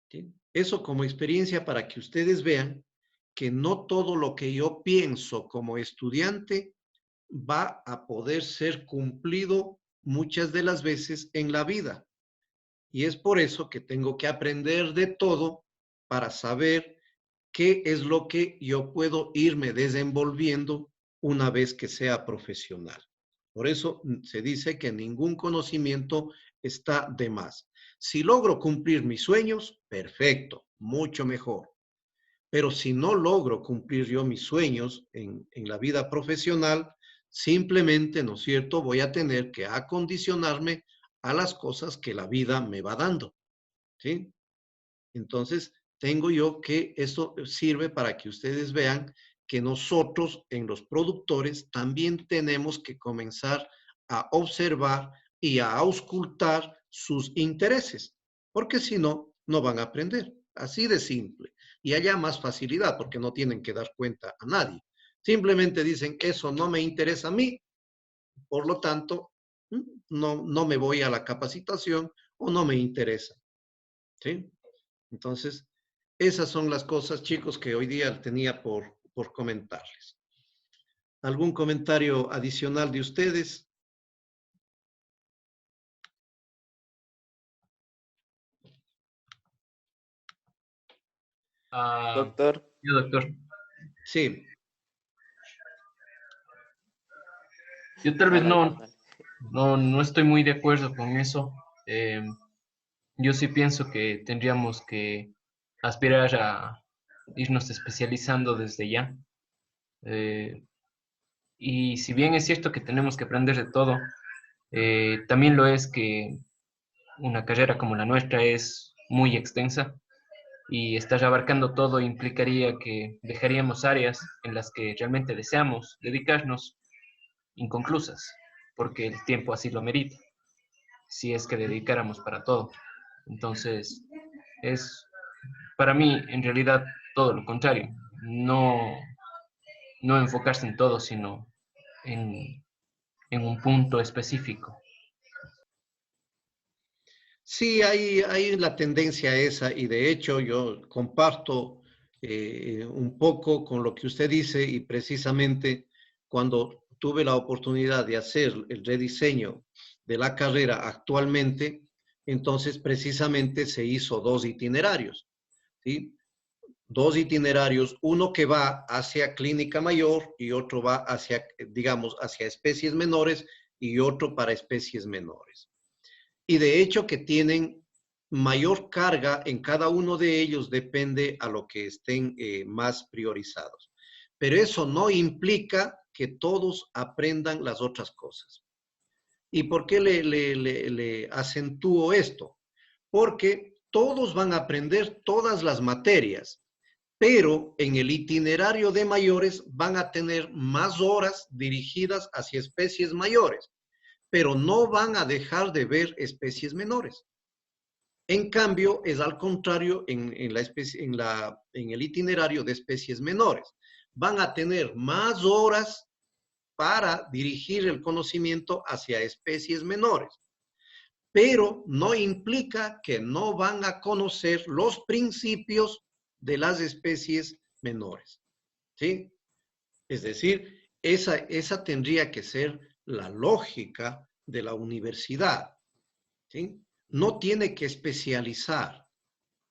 ¿Sí? Eso como experiencia para que ustedes vean que no todo lo que yo pienso como estudiante va a poder ser cumplido muchas de las veces en la vida. Y es por eso que tengo que aprender de todo para saber qué es lo que yo puedo irme desenvolviendo una vez que sea profesional. Por eso se dice que ningún conocimiento está de más. Si logro cumplir mis sueños, perfecto, mucho mejor. Pero si no logro cumplir yo mis sueños en la vida profesional, simplemente, ¿no es cierto?, voy a tener que acondicionarme a las cosas que la vida me va dando, ¿sí? Entonces, tengo yo que esto sirve para que ustedes vean que nosotros en los productores también tenemos que comenzar a observar y a auscultar sus intereses, porque si no, no van a aprender. Así de simple. Y haya más facilidad porque no tienen que dar cuenta a nadie. Simplemente dicen, eso no me interesa a mí, por lo tanto, no me voy a la capacitación o no me interesa. ¿Sí? Entonces, esas son las cosas, chicos, que hoy día tenía por comentarles. ¿Algún comentario adicional de ustedes? Doctor. Yo, doctor. Sí. Yo tal vez no estoy muy de acuerdo con eso. Yo sí pienso que tendríamos que aspirar a irnos especializando desde ya. Y si bien es cierto que tenemos que aprender de todo, también lo es que una carrera como la nuestra es muy extensa y estar abarcando todo implicaría que dejaríamos áreas en las que realmente deseamos dedicarnos inconclusas, porque el tiempo así lo amerita, si es que dedicáramos para todo. Entonces, es para mí en realidad todo lo contrario, no enfocarse en todo, sino en un punto específico. Sí, hay la tendencia esa y de hecho yo comparto un poco con lo que usted dice y precisamente cuando tuve la oportunidad de hacer el rediseño de la carrera actualmente, entonces precisamente se hizo 2 itinerarios, ¿sí? 2 itinerarios, uno que va hacia clínica mayor y otro va hacia, digamos, hacia especies menores y otro para especies menores. Y de hecho que tienen mayor carga en cada uno de ellos, depende a lo que estén más priorizados. Pero eso no implica que todos aprendan las otras cosas. ¿Y por qué le acentúo esto? Porque todos van a aprender todas las materias, pero en el itinerario de mayores van a tener más horas dirigidas hacia especies mayores, pero no van a dejar de ver especies menores. En cambio, es al contrario en el itinerario de especies menores. Van a tener más horas para dirigir el conocimiento hacia especies menores, pero no implica que no van a conocer los principios de las especies menores, ¿sí? Es decir, esa tendría que ser la lógica de la universidad, ¿sí? No tiene que especializar,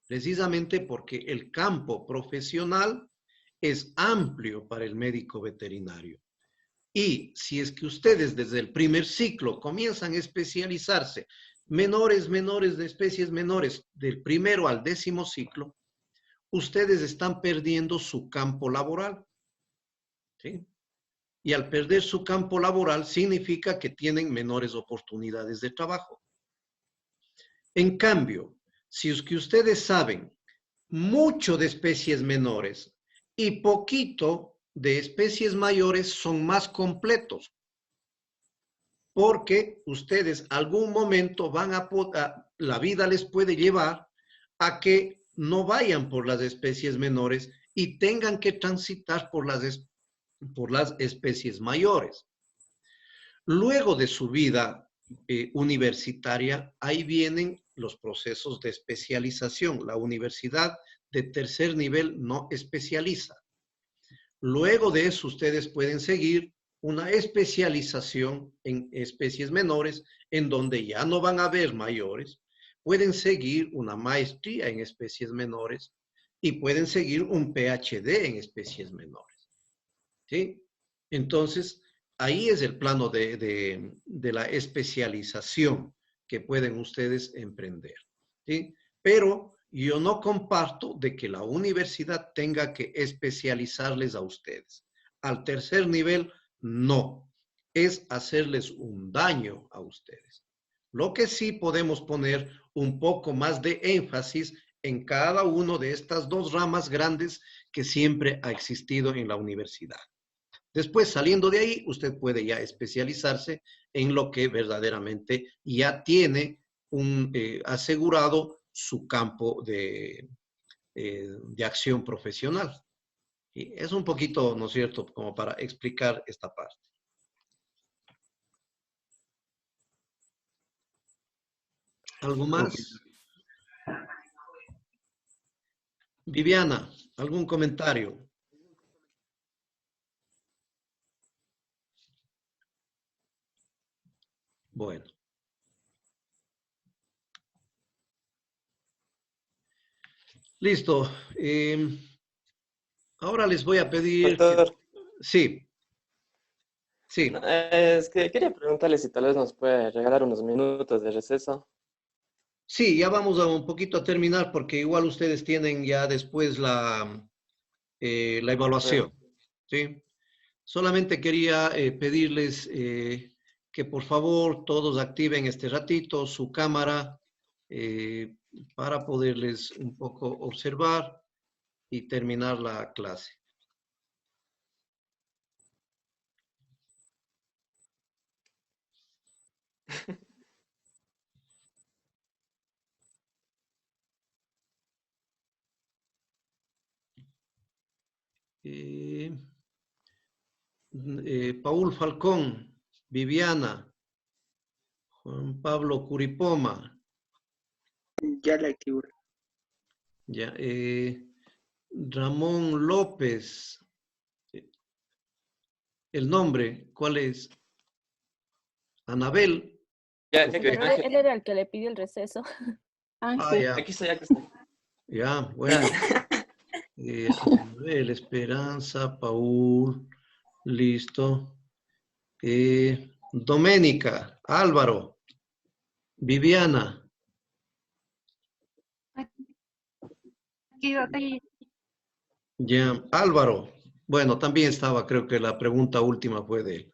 precisamente porque el campo profesional es amplio para el médico veterinario. Y si es que ustedes desde el primer ciclo comienzan a especializarse, menores de especies menores, del primero al 10º ciclo, ustedes están perdiendo su campo laboral, ¿sí? Y al perder su campo laboral significa que tienen menores oportunidades de trabajo. En cambio, si es que ustedes saben mucho de especies menores y poquito de especies mayores, son más completos, porque ustedes algún momento la vida les puede llevar a que no vayan por las especies menores y tengan que transitar por las especies mayores. Luego de su vida universitaria, ahí vienen los procesos de especialización. La universidad de tercer nivel no especializa. Luego de eso, ustedes pueden seguir una especialización en especies menores, en donde ya no van a haber mayores. Pueden seguir una maestría en especies menores y pueden seguir un PhD en especies menores, ¿sí? Entonces, ahí es el plano de la especialización que pueden ustedes emprender, ¿sí? Pero yo no comparto de que la universidad tenga que especializarles a ustedes. Al tercer nivel, no. Es hacerles un daño a ustedes. Lo que sí podemos poner un poco más de énfasis en cada uno de estas dos ramas grandes que siempre ha existido en la universidad. Después, saliendo de ahí, usted puede ya especializarse en lo que verdaderamente ya tiene asegurado su campo de acción profesional. Y es un poquito, ¿no es cierto?, como para explicar esta parte. ¿Algo más? Viviana, ¿algún comentario? Bueno. Listo. Ahora les voy a pedir... Doctor. Sí. Sí. Es que quería preguntarle si tal vez nos puede regalar unos minutos de receso. Sí, ya vamos a un poquito a terminar porque igual ustedes tienen ya después la evaluación, ¿sí? Solamente quería pedirles que por favor todos activen este ratito su cámara para poderles un poco observar y terminar la clase. Paul Falcón, Viviana, Juan Pablo Curipoma. Ya la activo. Ya, Ramón López. El nombre, ¿cuál es? Anabel. Pero él era el que le pidió el receso. Ya. Aquí estoy. Ya, bueno. Anabel, Esperanza, Paul, listo. Doménica, Álvaro, Viviana. Aquí. Ya, Álvaro. Bueno, también estaba, creo que la pregunta última fue de él.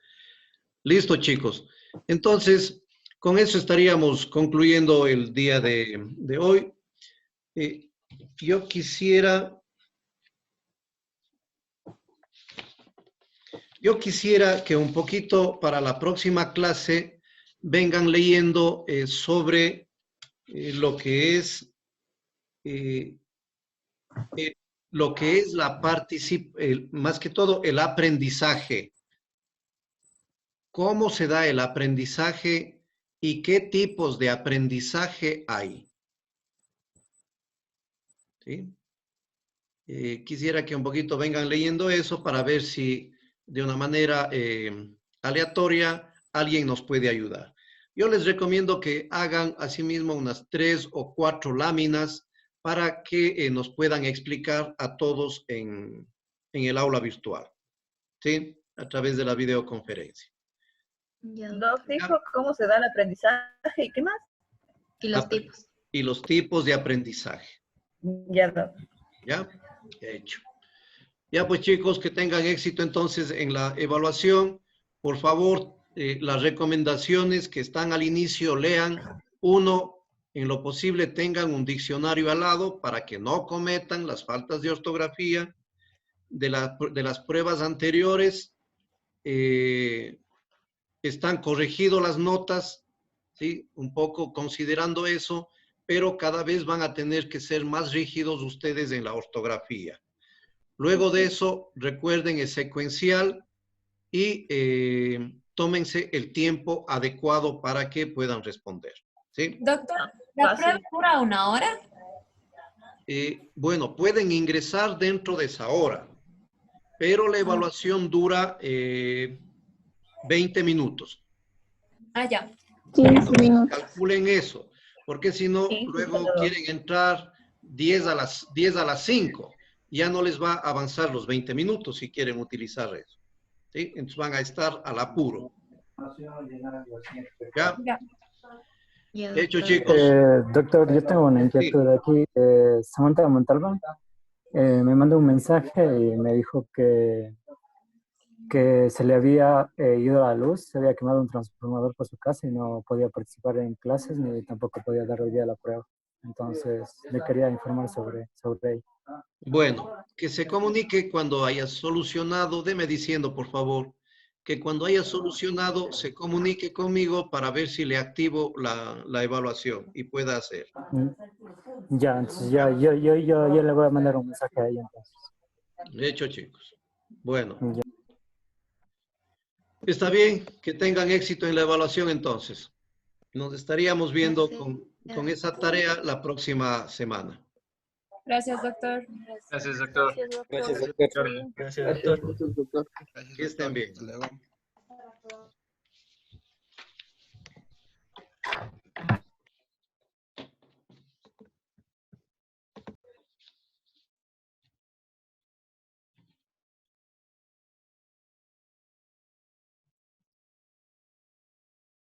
Listo, chicos. Entonces, con eso estaríamos concluyendo el día de hoy. Yo quisiera que un poquito para la próxima clase vengan leyendo sobre lo que es la participación, más que todo el aprendizaje. ¿Cómo se da el aprendizaje y qué tipos de aprendizaje hay? ¿Sí? Quisiera que un poquito vengan leyendo eso para ver si de una manera aleatoria alguien nos puede ayudar. Yo les recomiendo que hagan asimismo unas 3 o 4 láminas para que nos puedan explicar a todos en el aula virtual, ¿sí? A través de la videoconferencia. Doc dijo cómo se da el aprendizaje y qué más. Y los tipos. Y los tipos de aprendizaje. Ya, Doc. ¿Ya? Hecho. Ya pues chicos, que tengan éxito entonces en la evaluación. Por favor, las recomendaciones que están al inicio, lean. 1, en lo posible tengan un diccionario al lado para que no cometan las faltas de ortografía. De las pruebas anteriores, están corregidas las notas, ¿sí? Un poco considerando eso, pero cada vez van a tener que ser más rígidos ustedes en la ortografía. Luego de eso, recuerden, es secuencial y tómense el tiempo adecuado para que puedan responder, ¿sí? Doctor, ¿la prueba dura 1 hora? Bueno, pueden ingresar dentro de esa hora, pero la evaluación dura 20 minutos. Ah, ya. 15 minutos. Calculen eso, porque si no, luego quieren entrar 10 a las 5. Ya no les va a avanzar los 20 minutos si quieren utilizar eso, ¿sí? Entonces van a estar al apuro. ¿Ya? De hecho, chicos. Doctor, yo tengo una inquietud aquí. Samantha Montalbán me mandó un mensaje y me dijo que se le había ido la luz, se había quemado un transformador por su casa y no podía participar en clases ni tampoco podía dar hoy día la prueba. Entonces, le quería informar sobre ello. Bueno, que se comunique cuando haya solucionado, deme diciendo, por favor, que cuando haya solucionado se comunique conmigo para ver si le activo la evaluación y pueda hacer. Ya, entonces yo le voy a mandar un mensaje a ella entonces. De hecho, chicos. Bueno. Ya. Está bien, que tengan éxito en la evaluación entonces. Nos estaríamos viendo con esa tarea la próxima semana. Gracias, doctor. Gracias, doctor. Gracias, doctor. Gracias, doctor. Que estén bien.